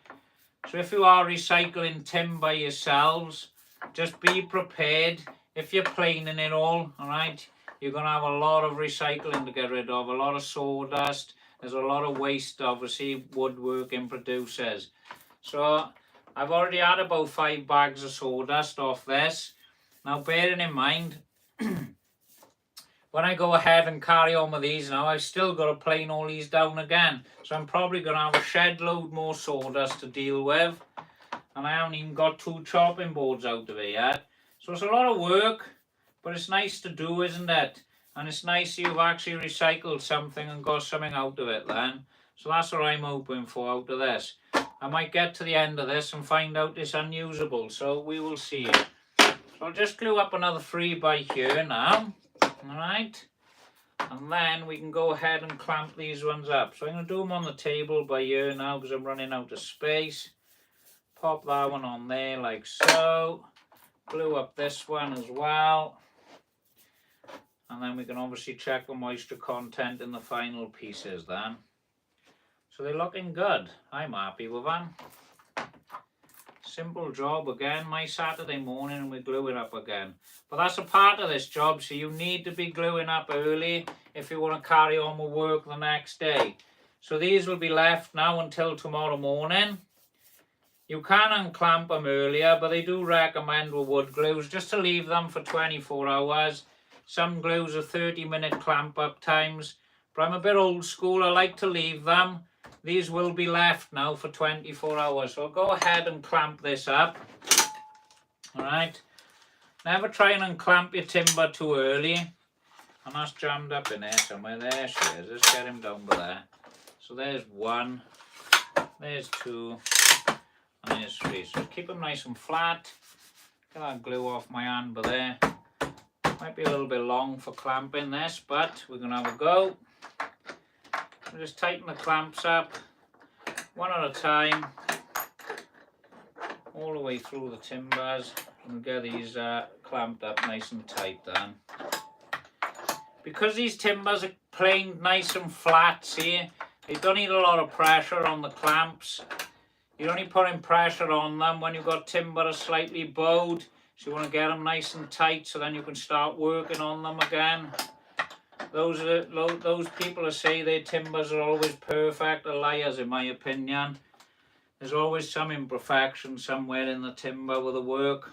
A: So if you are recycling timber yourselves, just be prepared. If you're planing it all, alright, you're going to have a lot of recycling to get rid of, a lot of sawdust. There's a lot of waste, obviously, woodworking produces. So I've already had about 5 bags of sawdust off this. Now, bearing in mind, when I go ahead and carry on with these now, I've still got to plane all these down again. So I'm probably going to have a shed load more sawdust to deal with. And I haven't even got 2 chopping boards out of it yet. So it's a lot of work, but it's nice to do, isn't it? And it's nice you've actually recycled something and got something out of it then. So that's what I'm hoping for out of this. I might get to the end of this and find out it's unusable, so we will see. So I'll just glue up another 3 by here now. Alright. And then we can go ahead and clamp these ones up. So I'm going to do them on the table by here now because I'm running out of space. Pop that one on there like so. Glue up this one as well. And then we can obviously check the moisture content in the final pieces then. So they're looking good. I'm happy with them. Simple job again, my Saturday morning, and we glue it up again. But that's a part of this job, so you need to be gluing up early if you want to carry on with work the next day. So these will be left now until tomorrow morning. You can unclamp them earlier, but they do recommend with wood glues just to leave them for 24 hours. Some glues are 30-minute clamp up times, but I'm a bit old school. I like to leave them. These will be left now for 24 hours. So I'll go ahead and clamp this up. All right. Never try and unclamp your timber too early. And that's jammed up in there somewhere. There she is. Let's get him down by there. So there's one, there's two, and there's three. So keep them nice and flat. Get that glue off my hand by there. Might be a little bit long for clamping this, but we're going to have a go. We'll just tighten the clamps up one at a time, all the way through the timbers, and get these clamped up nice and tight then. Because these timbers are planed nice and flat, see, they don't need a lot of pressure on the clamps. You're only putting pressure on them when you've got timber that's slightly bowed. So you want to get them nice and tight so then you can start working on them again. Those people who say their timbers are always perfect are liars in my opinion. There's always some imperfection somewhere in the timber with the work.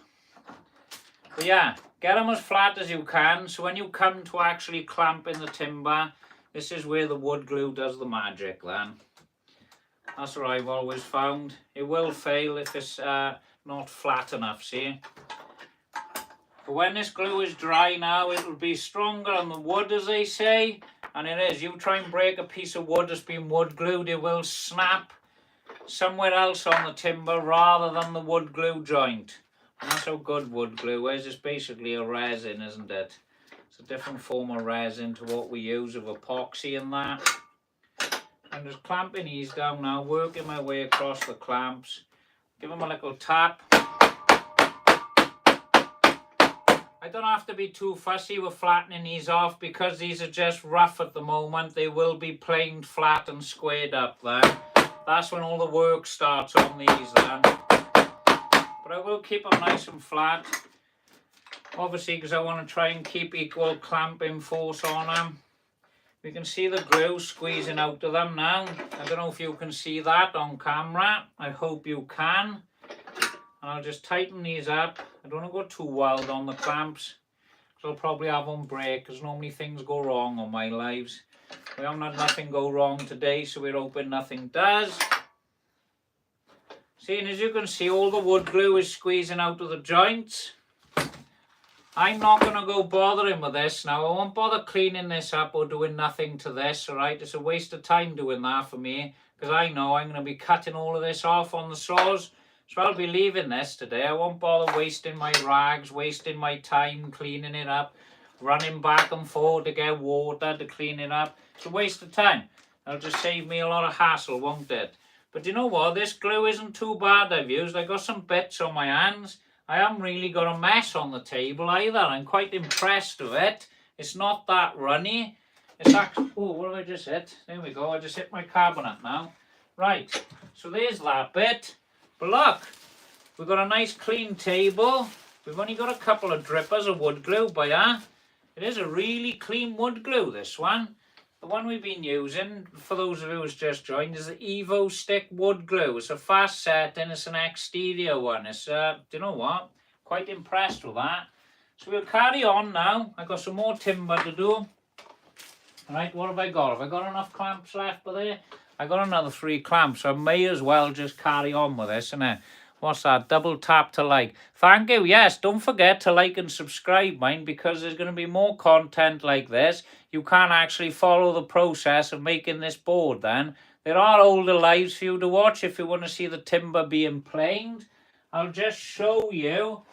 A: But yeah, get them as flat as you can, so when you come to actually clamping the timber, this is where the wood glue does the magic then. That's what I've always found. It will fail if it's not flat enough, see? But when this glue is dry now, it will be stronger on the wood, as they say, and it is. You try and break a piece of wood that's been wood glued, it will snap somewhere else on the timber rather than the wood glue joint. And that's how good wood glue is. It's basically a resin, isn't it? It's a different form of resin to what we use of epoxy and that. I'm just clamping these down now, working my way across the clamps. Give them a little tap. I don't have to be too fussy with flattening these off because these are just rough at the moment. They will be planed flat and squared up then. That's when all the work starts on these then. But I will keep them nice and flat. Obviously because I want to try and keep equal clamping force on them. We can see the glue squeezing out of them now. I don't know if you can see that on camera. I hope you can. And I'll just tighten these up. I don't want to go too wild on the clamps, because I'll probably have them break, because normally things go wrong on my lives. We haven't had nothing go wrong today, so we're hoping nothing does. See, and as you can see, all the wood glue is squeezing out of the joints. I'm not going to go bothering with this now. I won't bother cleaning this up or doing nothing to this, alright? It's a waste of time doing that for me, because I know I'm going to be cutting all of this off on the saws. So I'll be leaving this today. I won't bother wasting my rags, wasting my time cleaning it up, running back and forth to get water to clean it up. It's a waste of time. It'll just save me a lot of hassle, won't it? But you know what? This glue isn't too bad I've used. I got some bits on my hands. I haven't really got a mess on the table either. I'm quite impressed with it. It's not that runny. It's actually... Oh, what have I just hit? There we go. I just hit my cabinet now. Right. So there's that bit. But look, we've got a nice clean table. We've only got a couple of drippers of wood glue, but yeah, it is a really clean wood glue, this one. The one we've been using, for those of you who's just joined, is the Evo Stick wood glue. It's a fast setting, it's an exterior one. It's, do you know what? Quite impressed with that. So we'll carry on now. I've got some more timber to do. Alright, what have I got? Have I got enough clamps left by there? I got another 3 clamps, so I may as well just carry on with this, innit? What's that? Double tap to like. Thank you. Yes, don't forget to like and subscribe mine, because there's going to be more content like this. You can actually follow the process of making this board then. There are older lives for you to watch if you want to see the timber being planed. I'll just show you.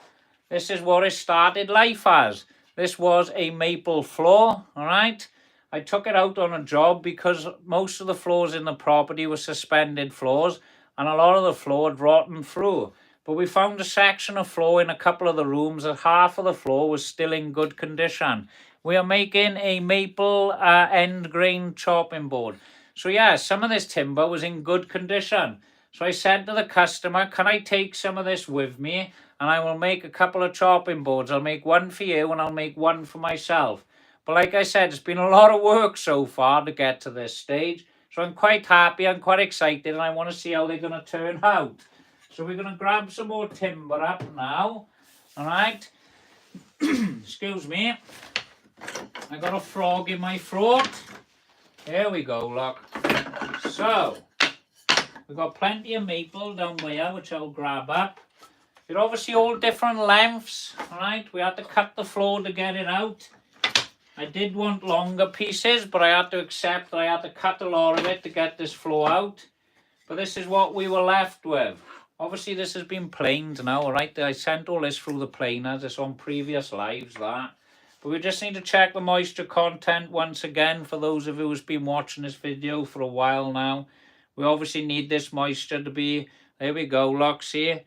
A: This is what it started life as. This was a maple floor, all right? I took it out on a job because most of the floors in the property were suspended floors and a lot of the floor had rotten through. But we found a section of floor in a couple of the rooms that half of the floor was still in good condition. We are making a maple end grain chopping board. So yeah, some of this timber was in good condition. So I said to the customer, can I take some of this with me? And I will make a couple of chopping boards. I'll make one for you and I'll make one for myself. But like I said, it's been a lot of work so far to get to this stage. So I'm quite happy, I'm quite excited, and I want to see how they're going to turn out. So we're going to grab some more timber up now. Alright. Excuse me. I got a frog in my throat. There we go, look. So, we've got plenty of maple down here, which I'll grab up. They're obviously all different lengths, alright? We had to cut the floor to get it out. I did want longer pieces, but I had to accept that I had to cut a lot of it to get this floor out. But this is what we were left with. Obviously, this has been planed now, alright? I sent all this through the planers. It's on previous lives, that. But we just need to check the moisture content once again for those of you who's been watching this video for a while now. We obviously need this moisture to be, there we go, look, see,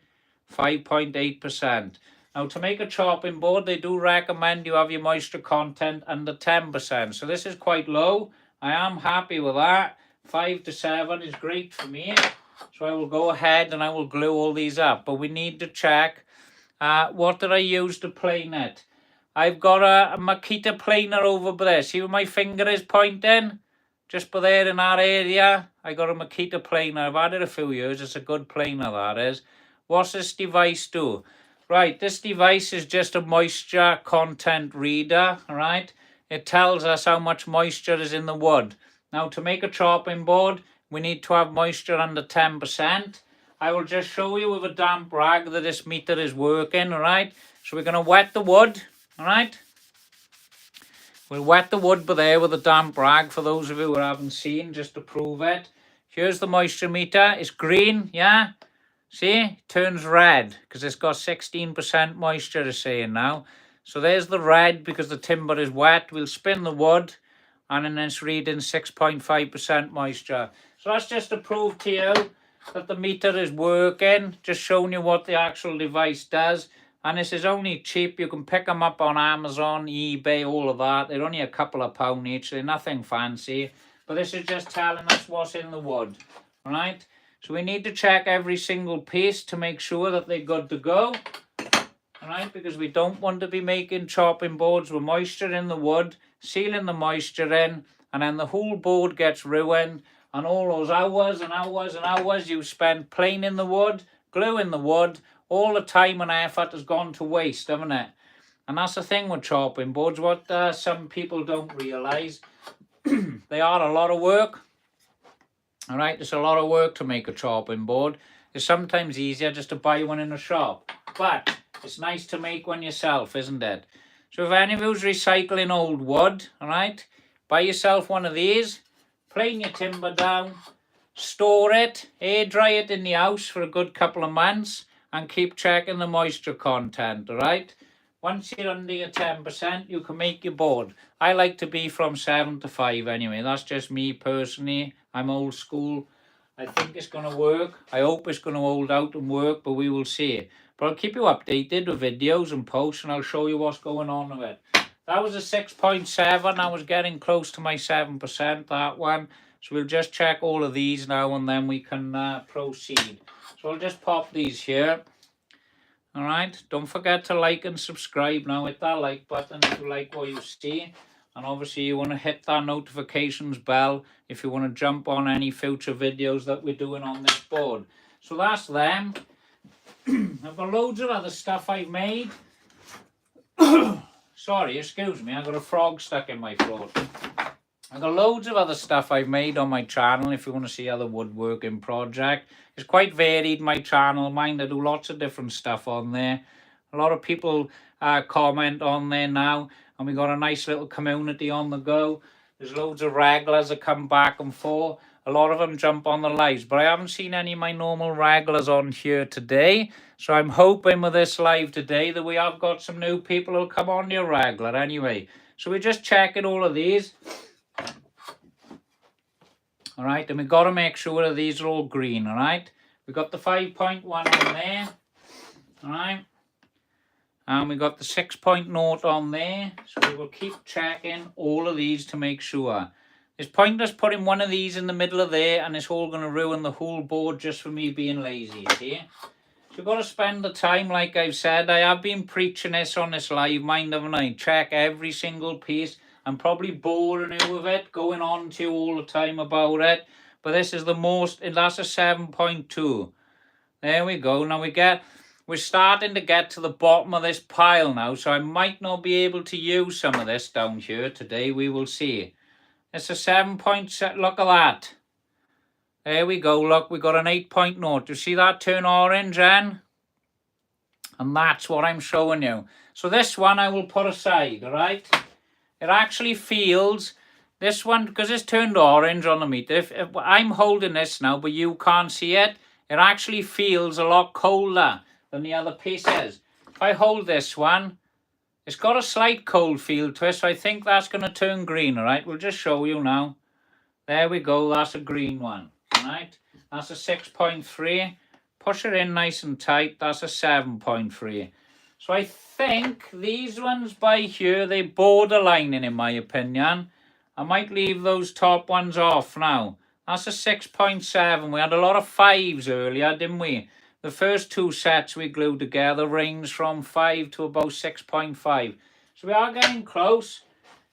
A: 5.8%. Now, to make a chopping board, they do recommend you have your moisture content under 10%. So this is quite low. I am happy with that. 5 to 7 is great for me. So I will go ahead and I will glue all these up. But we need to check what did I use to plane it. I've got a Makita planer over there. See where my finger is pointing? Just by there in that area. I got a Makita planer. I've had it a few years. It's a good planer, that is. What's this device do? Right, this device is just a moisture content reader, right? It tells us how much moisture is in the wood. Now, to make a chopping board, we need to have moisture under 10%. I will just show you with a damp rag that this meter is working, all right? So we're going to wet the wood, all right? We'll wet the wood by there with a damp rag for those of you who haven't seen, just to prove it. Here's the moisture meter. It's green, yeah? See, it turns red because it's got 16% moisture, it's saying now. So there's the red because the timber is wet. We'll spin the wood and then it's reading 6.5% moisture. So that's just to prove to you that the meter is working. Just showing you what the actual device does. And this is only cheap. You can pick them up on Amazon, eBay, all of that. They're only a couple of £1 each. They're nothing fancy. But this is just telling us what's in the wood. All right? So we need to check every single piece to make sure that they're good to go. Alright, because we don't want to be making chopping boards with moisture in the wood, sealing the moisture in, and then the whole board gets ruined, and all those hours and hours and hours you spent planing the wood, gluing the wood, all the time and effort has gone to waste, haven't it? And that's the thing with chopping boards, what some people don't realise. They are a lot of work. All right, there's a lot of work to make a chopping board. It's sometimes easier just to buy one in a shop. But it's nice to make one yourself, isn't it? So if any of you's recycling old wood, all right, buy yourself one of these, plane your timber down, store it, air dry it in the house for a good couple of months, and keep checking the moisture content, all right? Once you're under your 10%, you can make your board. I like to be from 7 to 5 anyway. That's just me personally. I'm old school. I think it's going to work. I hope it's going to hold out and work, but we will see. But I'll keep you updated with videos and posts, and I'll show you what's going on with it. That was a 6.7. I was getting close to my 7%, that one. So we'll just check all of these now, and then we can proceed. So I'll just pop these here. All right, don't forget to like and subscribe now. Hit that like button if you like what you see. And obviously you want to hit that notifications bell if you want to jump on any future videos that we're doing on this board. So that's them. I've got loads of other stuff I've made. Sorry, excuse me, I've got a frog stuck in my throat. I've got loads of other stuff I've made on my channel if you want to see other woodworking project. It's quite varied, my channel. Mine, I do lots of different stuff on there. A lot of people comment on there now, and we got a nice little community on the go. There's loads of regulars that come back and forth. A lot of them jump on the lives, but I haven't seen any of my normal regulars on here today. So I'm hoping with this live today that we have got some new people who'll come on your regular anyway. So we're just checking all of these. All right, and we've got to make sure that these are all green, all right? We've got the 5.1 on there, all right? And we got the 6.0 on there. So we will keep checking all of these to make sure. It's pointless putting one of these in the middle of there, and it's all going to ruin the whole board just for me being lazy, see? So you've got to spend the time, like I've said. I have been preaching this on this live, mind, haven't I? Check every single piece. I'm probably boring you with it, going on to you all the time about it. But this is the most, that's a 7.2. There we go. Now we get, we're starting to get to the bottom of this pile now, so I might not be able to use some of this down here today. We will see. It's a 7-point set. Look at that. There we go. Look, we got an 8.0. Do you see that turn orange, Anne? And that's what I'm showing you. So this one I will put aside, all right? It actually feels, this one, because it's turned orange on the meter, if I'm holding this now, but you can't see it, it actually feels a lot colder than the other pieces. If I hold this one, it's got a slight cold feel to it, so I think that's going to turn green, all right? We'll just show you now. There we go, that's a green one, all right? That's a 6.3. Push it in nice and tight, that's a 7.3. So I think these ones by here, they're borderlining in my opinion. I might leave those top ones off now. That's a 6.7. We had a lot of 5s earlier, didn't we? The first two sets we glued together ranged from 5 to about 6.5. So we are getting close.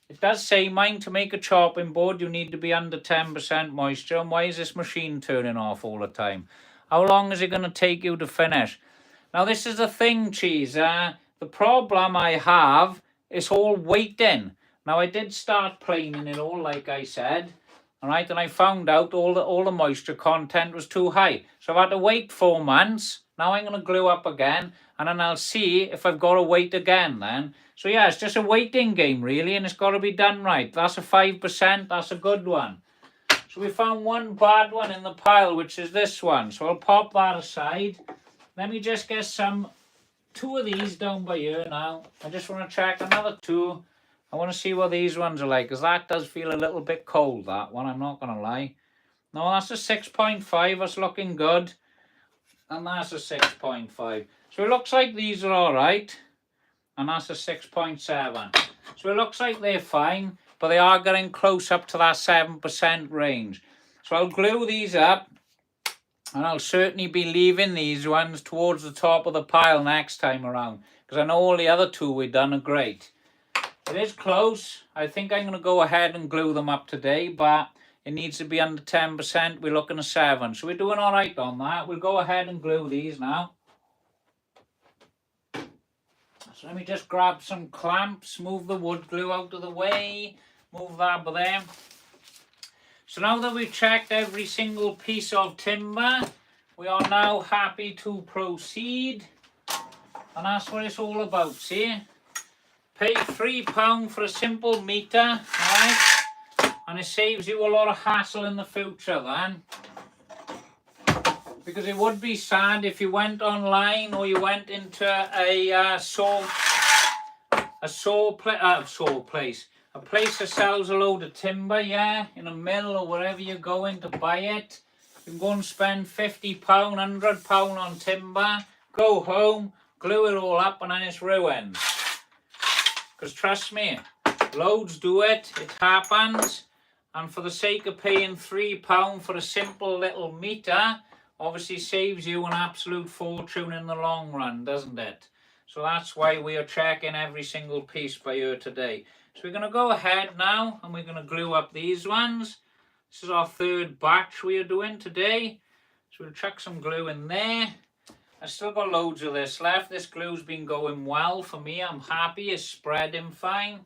A: It does say, mind to make a chopping board, you need to be under 10% moisture. And why is this machine turning off all the time? How long is it going to take you to finish? Now, this is the thing, Cheese. The problem I have is all waiting. Now, I did start planing it all, like I said. All right, and I found out all the moisture content was too high. So I've had to wait 4 months. Now I'm going to glue up again, and then I'll see if I've got to wait again then. So yeah, it's just a waiting game, really, and it's got to be done right. That's a 5%. That's a good one. So we found one bad one in the pile, which is this one. So I'll pop that aside. Let me just get 2 of these down by here now. I just want to check another 2. I want to see what these ones are like, because that does feel a little bit cold, that one, I'm not going to lie. No, that's a 6.5, that's looking good. And that's a 6.5. So it looks like these are all right. And that's a 6.7. So it looks like they're fine, but they are getting close up to that 7% range. So I'll glue these up, and I'll certainly be leaving these ones towards the top of the pile next time around, because I know all the other 2 we've done are great. It is close. I think I'm going to go ahead and glue them up today, but it needs to be under 10%. We're looking at 7. So we're doing all right on that. We'll go ahead and glue these now. So let me just grab some clamps, move the wood glue out of the way, move that over there. So now that we've checked every single piece of timber, we are now happy to proceed. And that's what it's all about, see? Pay £3 for a simple meter, right? And it saves you a lot of hassle in the future then. Because it would be sad if you went online or you went into a place that sells a load of timber, yeah, in a mill or wherever you're going to buy it. You can go and spend £50, £100 on timber, go home, glue it all up, and then it's ruined. Because trust me, loads do it, it happens, and for the sake of paying £3 for a simple little meter, obviously saves you an absolute fortune in the long run, doesn't it? So that's why we are checking every single piece by here today. So we're going to go ahead now, and we're going to glue up these ones. This is our 3rd batch we are doing today. So we'll chuck some glue in there. I've still got loads of this left. This glue's been going well for me. I'm happy. It's spreading fine.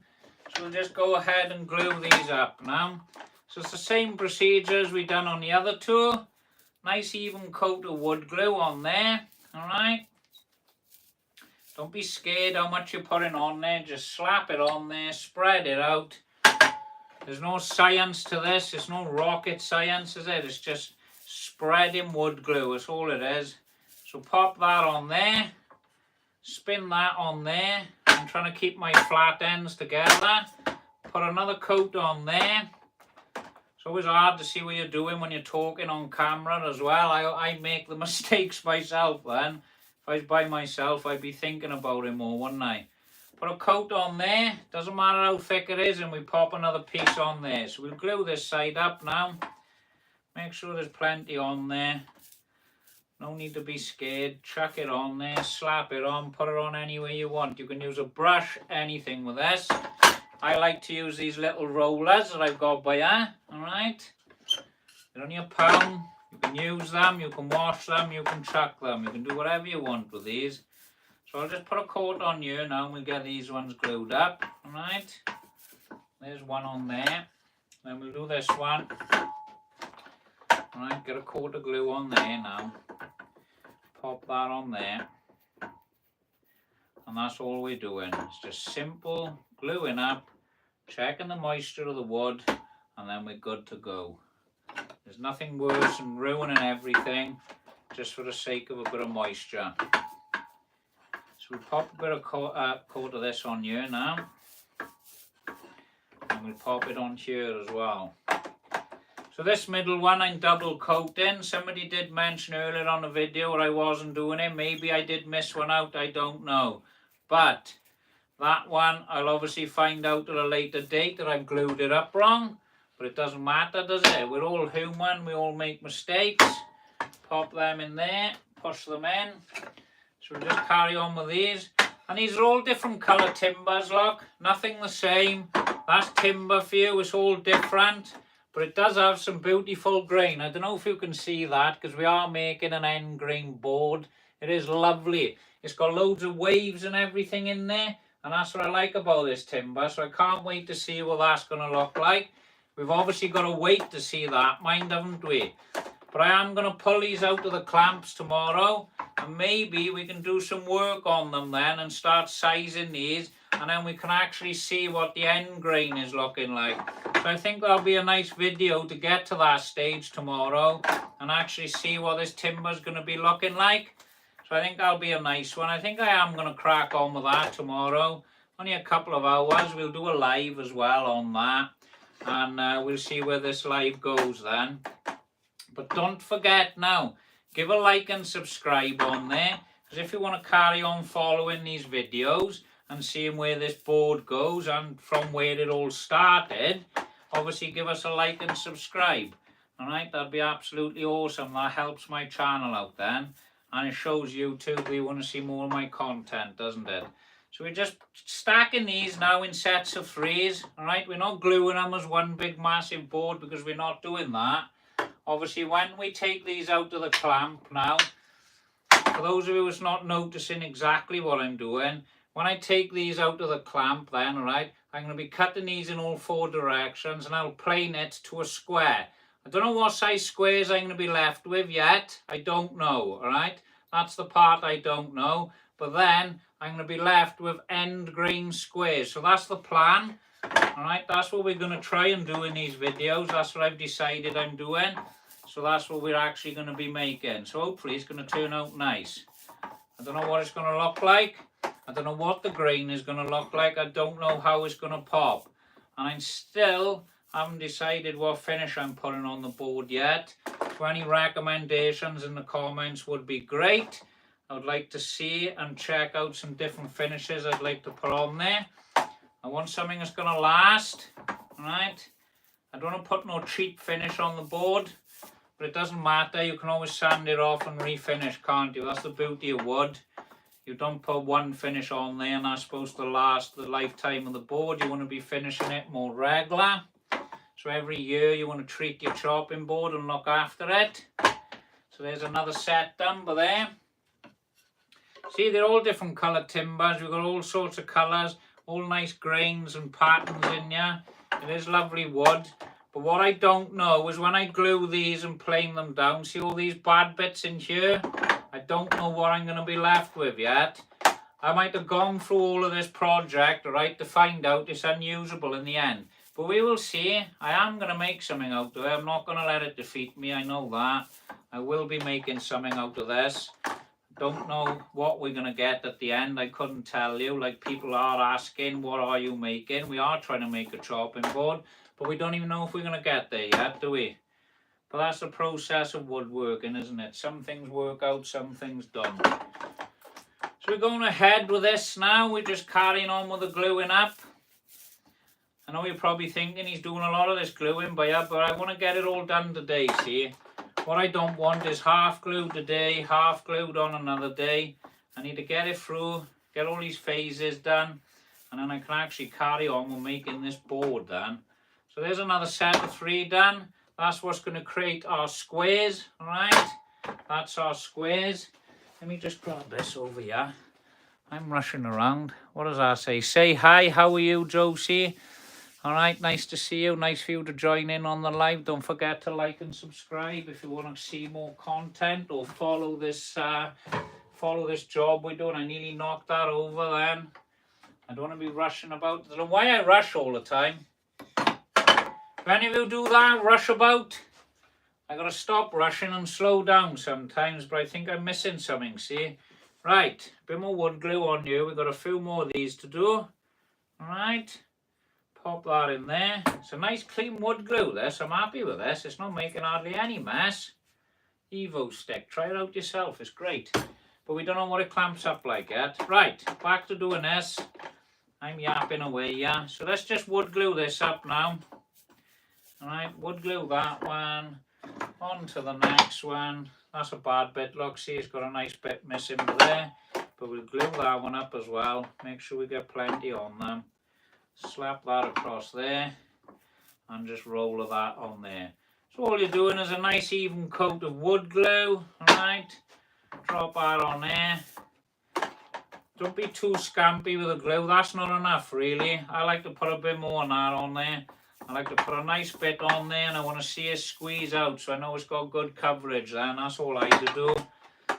A: So we'll just go ahead and glue these up now. So it's the same procedure as we done on the other 2. Nice even coat of wood glue on there. Alright. Don't be scared how much you're putting on there. Just slap it on there. Spread it out. There's no science to this. It's no rocket science, is it? It's just spreading wood glue. That's all it is. So pop that on there, spin that on there. I'm trying to keep my flat ends together. Put another coat on there. It's always hard to see what you're doing when you're talking on camera as well. I make the mistakes myself then. If I was by myself, I'd be thinking about it more, wouldn't I? Put a coat on there. Doesn't matter how thick it is, and we pop another piece on there. So we'll glue this side up now. Make sure there's plenty on there. No need to be scared. Chuck it on there, slap it on, put it on any way you want. You can use a brush, anything with this. I like to use these little rollers that I've got by here. Alright. They're only £1. You can use them, you can wash them, you can chuck them. You can do whatever you want with these. So I'll just put a coat on here now and we'll get these ones glued up. Alright. There's one on there. Then we'll do this one. Alright, get a coat of glue on there now. Pop that on there. And that's all we're doing. It's just simple gluing up, checking the moisture of the wood, and then we're good to go. There's nothing worse than ruining everything just for the sake of a bit of moisture. So we'll pop a bit of coat of this on here now. And we'll pop it on here as well. So this middle one I'm double coating. Somebody did mention earlier on the video where I wasn't doing it. Maybe I did miss one out, I don't know. But that one I'll obviously find out at a later date that I've glued it up wrong. But it doesn't matter, does it? We're all human, we all make mistakes. Pop them in there, push them in. So we'll just carry on with these. And these are all different colour timbers, look. Nothing the same. That's timber for you, it's all different. But it does have some beautiful grain. I don't know if you can see that because we are making an end grain board. It is lovely. It's got loads of waves and everything in there. And that's what I like about this timber. So I can't wait to see what that's going to look like. We've obviously got to wait to see that, mind, haven't we? But I am going to pull these out of the clamps tomorrow. And maybe we can do some work on them then and start sizing these. And then we can actually see what the end grain is looking like. So I think that'll be a nice video to get to that stage tomorrow. And actually see what this timber's going to be looking like. So I think that'll be a nice one. I think I am going to crack on with that tomorrow. Only a couple of hours. We'll do a live as well on that. And we'll see where this live goes then. But don't forget now, give a like and subscribe on there. Because if you want to carry on following these videos and seeing where this board goes and from where it all started, obviously give us a like and subscribe. Alright, that'd be absolutely awesome. That helps my channel out then. And it shows YouTube you want to see more of my content, doesn't it? So we're just stacking these now in sets of 3s. Alright, we're not gluing them as one big massive board because we're not doing that. Obviously, when we take these out of the clamp now, for those of you who's not noticing exactly what I'm doing, when I take these out of the clamp then, right, I'm going to be cutting these in all 4 directions and I'll plane it to a square. I don't know what size squares I'm going to be left with yet. I don't know, alright? That's the part I don't know. But then I'm going to be left with end grain squares. So that's the plan. Alright, that's what we're going to try and do in these videos. That's what I've decided I'm doing. So that's what we're actually going to be making. So hopefully it's going to turn out nice. I don't know what it's going to look like. I don't know what the grain is going to look like. I don't know how it's going to pop. And I still haven't decided what finish I'm putting on the board yet. So any recommendations in the comments would be great. I would like to see and check out some different finishes I'd like to put on there. I want something that's going to last. Alright. I don't want to put no cheap finish on the board. But it doesn't matter. You can always sand it off and refinish, can't you? That's the beauty of wood. You don't put one finish on there and that's supposed to last the lifetime of the board. You want to be finishing it more regular. So every year you want to treat your chopping board and look after it. So there's another set done by there. See, they're all different colour timbers. We've got all sorts of colours, all nice grains and patterns in here. It is lovely wood. But what I don't know is when I glue these and plane them down, see all these bad bits in here? I don't know what I'm going to be left with yet. I might have gone through all of this project, right, to find out it's unusable in the end. But we will see. I am going to make something out of it. I'm not going to let it defeat me. I know that. I will be making something out of this. Don't know what we're going to get at the end. I couldn't tell you. Like, people are asking, what are you making? We are trying to make a chopping board. But we don't even know if we're going to get there yet, do we? But that's the process of woodworking, isn't it? Some things work out, some things don't. So we're going ahead with this now. We're just carrying on with the gluing up. I know you're probably thinking he's doing a lot of this gluing by up, but I want to get it all done today, see? What I don't want is half glued today, half glued on another day. I need to get it through, get all these phases done, and then I can actually carry on with making this board then. So there's another set of 3 done. That's what's going to create our squares, all right? That's our squares. Let me just grab this over here. I'm rushing around. What does that say? Say hi, how are you, Josie? All right, nice to see you. Nice for you to join in on the live. Don't forget to like and subscribe if you want to see more content or follow this job we're doing. I nearly knocked that over then. I don't want to be rushing about. I don't know why I rush all the time. If any of you do that, rush about, I got to stop rushing and slow down sometimes, but I think I'm missing something, see? Right, a bit more wood glue on you. We've got a few more of these to do. All right, pop that in there. It's a nice clean wood glue, this. I'm happy with this. It's not making hardly any mess. Evo stick, try it out yourself. It's great. But we don't know what it clamps up like yet. Right, back to doing this. I'm yapping away, yeah. So let's just wood glue this up now. All right, wood glue that one. On to the next one. That's a bad bit. Look, see, it's got a nice bit missing there. But we'll glue that one up as well. Make sure we get plenty on them. Slap that across there. And just roll that on there. So all you're doing is a nice even coat of wood glue. Alright. Drop that on there. Don't be too scampy with the glue. That's not enough, really. I like to put a bit more on that on there. I like to put a nice bit on there, and I want to see it squeeze out so I know it's got good coverage then. That's all I to do.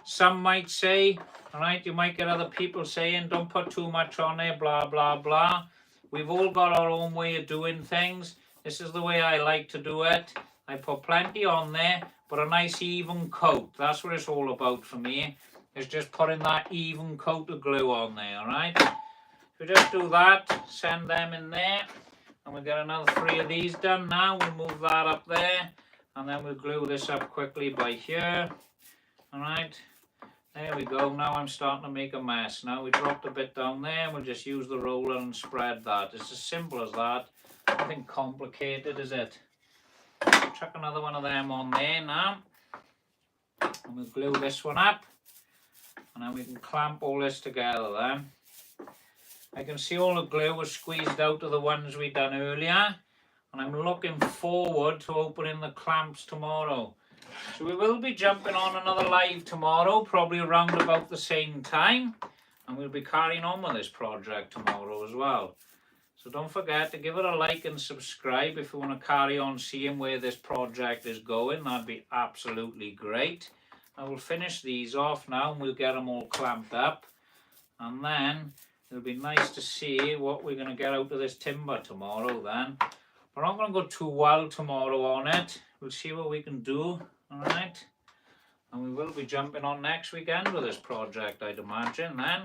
A: Some might say, all right, you might get other people saying, don't put too much on there, blah, blah, blah. We've all got our own way of doing things. This is the way I like to do it. I put plenty on there, but a nice even coat. That's what it's all about for me. It's just putting that even coat of glue on there, all right? If we just do that, send them in there. And we'll get another 3 of these done now. We'll move that up there. And then we'll glue this up quickly by here. Alright. There we go. Now I'm starting to make a mess. Now we dropped a bit down there. We'll just use the roller and spread that. It's as simple as that. Nothing complicated, is it? Chuck another one of them on there now. And we'll glue this one up. And then we can clamp all this together then. I can see all the glue was squeezed out of the ones we done earlier, and I'm looking forward to opening the clamps tomorrow. So we will be jumping on another live tomorrow, probably around about the same time, and we'll be carrying on with this project tomorrow as well. So don't forget to give it a like and subscribe if you want to carry on seeing where this project is going. That'd be absolutely great. I will finish these off now and we'll get them all clamped up, and then it'll be nice to see what we're going to get out of this timber tomorrow then. We're not going to go too wild tomorrow on it. We'll see what we can do, alright? And we will be jumping on next weekend with this project, I'd imagine then.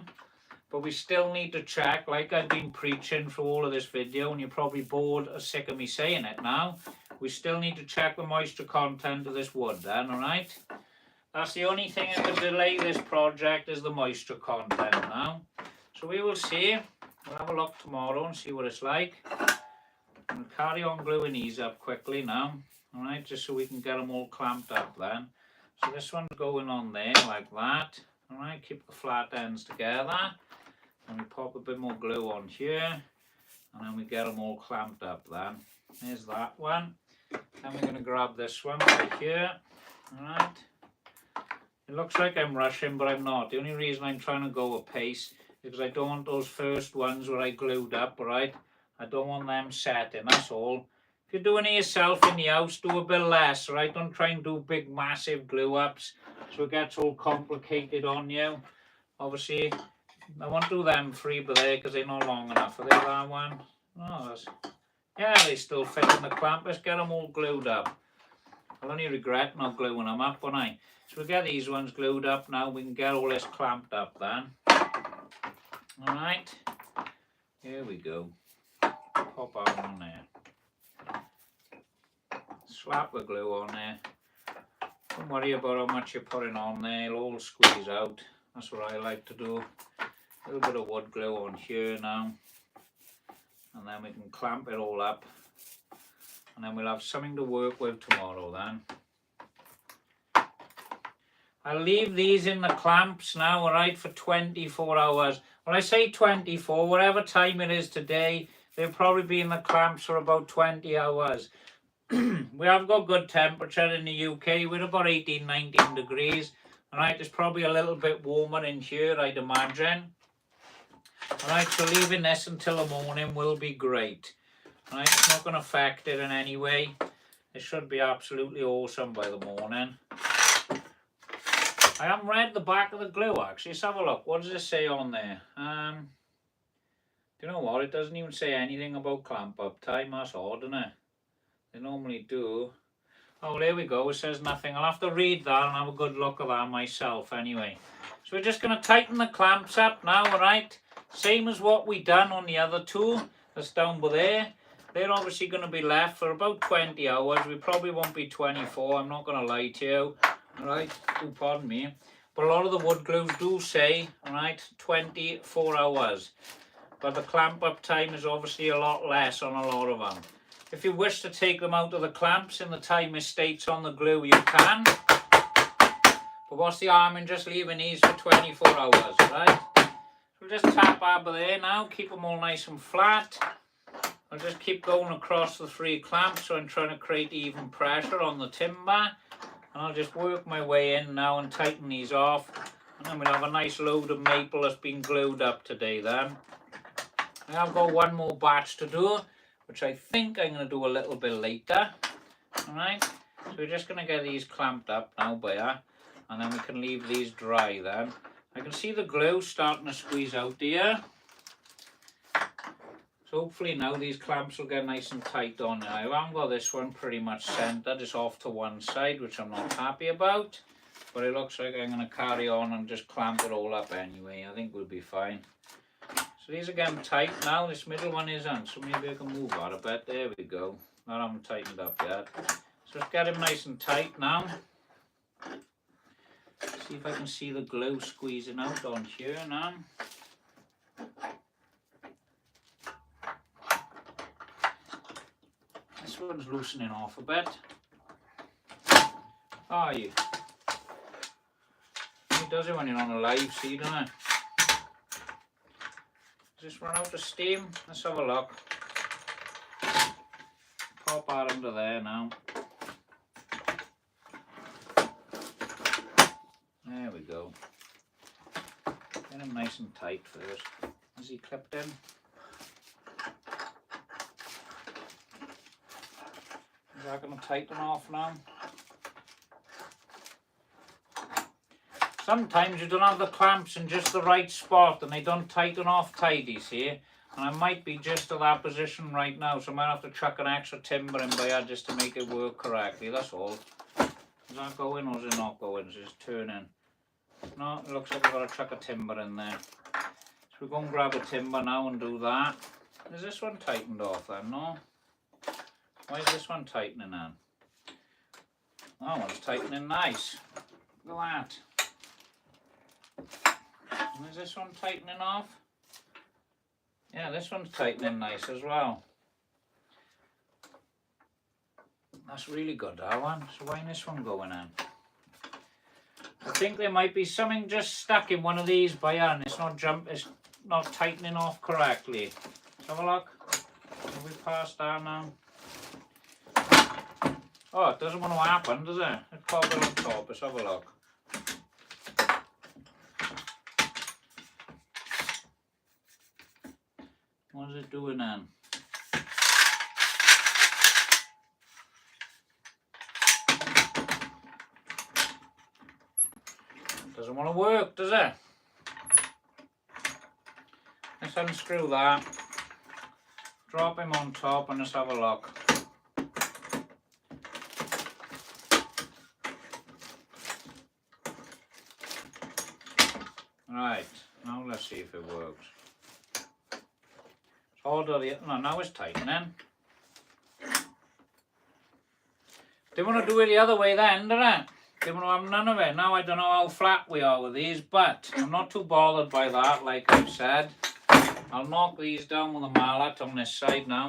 A: But we still need to check, like I've been preaching for all of this video, and you're probably bored or sick of me saying it now. We still need to check the moisture content of this wood then, alright? That's the only thing that could delay this project is the moisture content now. So we will see. We'll have a look tomorrow and see what it's like. We'll carry on gluing these up quickly now. Alright, just so we can get them all clamped up then. So this one's going on there like that. Alright, keep the flat ends together. And we pop a bit more glue on here. And then we get them all clamped up then. There's that one. Then we're going to grab this one right here. Alright. It looks like I'm rushing, but I'm not. The only reason I'm trying to go a pace because I don't want those first ones where I glued up, right? I don't want them setting, that's all. If you're doing it yourself in the house, do a bit less, right? Don't try and do big, massive glue-ups so it gets all complicated on you. Obviously, I won't do them 3 but there because they're not long enough. Are they that one? Oh, yeah, they still fit in the clamp. Let's get them all glued up. I'll only regret not gluing them up, won't I? So we'll get these ones glued up now. We can get all this clamped up then. Alright, here we go. Pop that on there. Slap the glue on there. Don't worry about how much you're putting on there, it'll all squeeze out. That's what I like to do. A little bit of wood glue on here now. And then we can clamp it all up. And then we'll have something to work with tomorrow then. I'll leave these in the clamps now, alright, for 24 hours. When I say 24, whatever time it is today, they'll probably be in the clamps for about 20 hours. we have got good temperature in the UK. We're about 18, 19 degrees. Alright, it's probably a little bit warmer in here, I'd imagine. Alright, so leaving this until the morning will be great. Alright, it's not going to affect it in any way. It should be absolutely awesome by the morning. I haven't read the back of the glue actually. Let's have a look. What does it say on there? Do you know what? It doesn't even say anything about clamp up time. That's odd, isn't it? They normally do. Oh, there we go. It says nothing. I'll have to read that and have a good look at that myself anyway. So we're just going to tighten the clamps up now, alright? Same as what we done on the other two. That's down by there. They're obviously going to be left for about 20 hours. We probably won't be 24. I'm not going to lie to you. Alright? Oh, pardon me. But a lot of the wood glues do say, alright, 24 hours. But the clamp up time is obviously a lot less on a lot of them. If you wish to take them out of the clamps in the time it states on the glue, you can. But what's the harm in just leaving these for 24 hours, right? We'll just tap over there now, keep them all nice and flat. I'll just keep going across the 3 clamps, so I'm trying to create even pressure on the timber. And I'll just work my way in now and tighten these off. And then we'll have a nice load of maple that's been glued up today then. I've got one more batch to do, which I think I'm going to do a little bit later. Alright, so we're just going to get these clamped up now by here, and then we can leave these dry then. I can see the glue starting to squeeze out here. So hopefully now these clamps will get nice and tight on now. I haven't got this one pretty much centered, it's off to one side, which I'm not happy about. But it looks like I'm going to carry on and just clamp it all up anyway. I think we'll be fine. So these are getting tight now. This middle one isn't, so maybe I can move that a bit. There we go. That I haven't tightened up yet. So let's get them nice and tight now. See if I can see the glue squeezing out on here now. This one's loosening off a bit. Are you? It does it when you're on a live feed, doesn't it? Just run out of steam. Let's have a look. Pop that under there now. There we go. Get him nice and tight first. Is he clipped in? Is that going to tighten off now? Sometimes you don't have the clamps in just the right spot and they don't tighten off tidy, see? And I might be just at that position right now, so I might have to chuck an extra timber in by here just to make it work correctly, that's all. Is that going or is it not going? Is it just turning? No, it looks like I've got to chuck a timber in there. So we'll go and grab a timber now and do that. Is this one tightened off then? No? Why is this one tightening then? That one's tightening nice. Look at that. And is this one tightening off? Yeah, this one's tightening nice as well. That's really good, that one. So why isn't this one going in? I think there might be something just stuck in one of these by here and it's not tightening off correctly. Let's have a look. Have we passed that now? Oh, it doesn't want to happen, does it? Let's pop it on top. Let's have a look. What is it doing then? It doesn't want to work, does it? Let's unscrew that. Drop him on top and let's have a look. Right, now let's see if it works. Order the, no, now it's tightening. Didn't want to do it the other way then, did I? Didn't want to have none of it. Now I don't know how flat we are with these, but I'm not too bothered by that, like I've said. I'll knock these down with a mallet on this side now.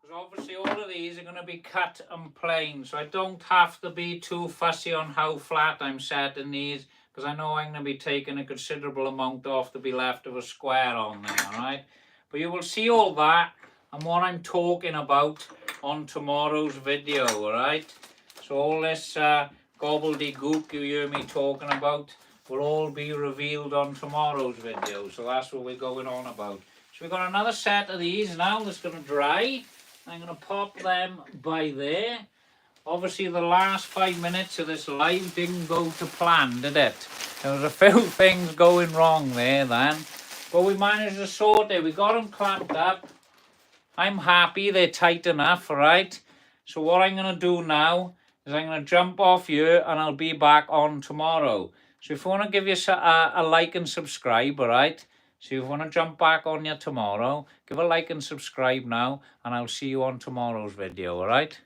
A: Because obviously all of these are going to be cut and plain, so I don't have to be too fussy on how flat I'm setting these. Because I know I'm going to be taking a considerable amount off to be left of a square on there, alright? But you will see all that and what I'm talking about on tomorrow's video, alright? So all this gobbledygook you hear me talking about will all be revealed on tomorrow's video. So that's what we're going on about. So we've got another set of these now that's going to dry. I'm going to pop them by there. Obviously the last 5 minutes of this live didn't go to plan, did it? There was a few things going wrong there then. But we managed to sort it. We got them clamped up. I'm happy they're tight enough, alright? So what I'm going to do now is I'm going to jump off here and I'll be back on tomorrow. So if you want to give us a like and subscribe, alright? So if you want to jump back on here tomorrow, give a like and subscribe now and I'll see you on tomorrow's video, alright?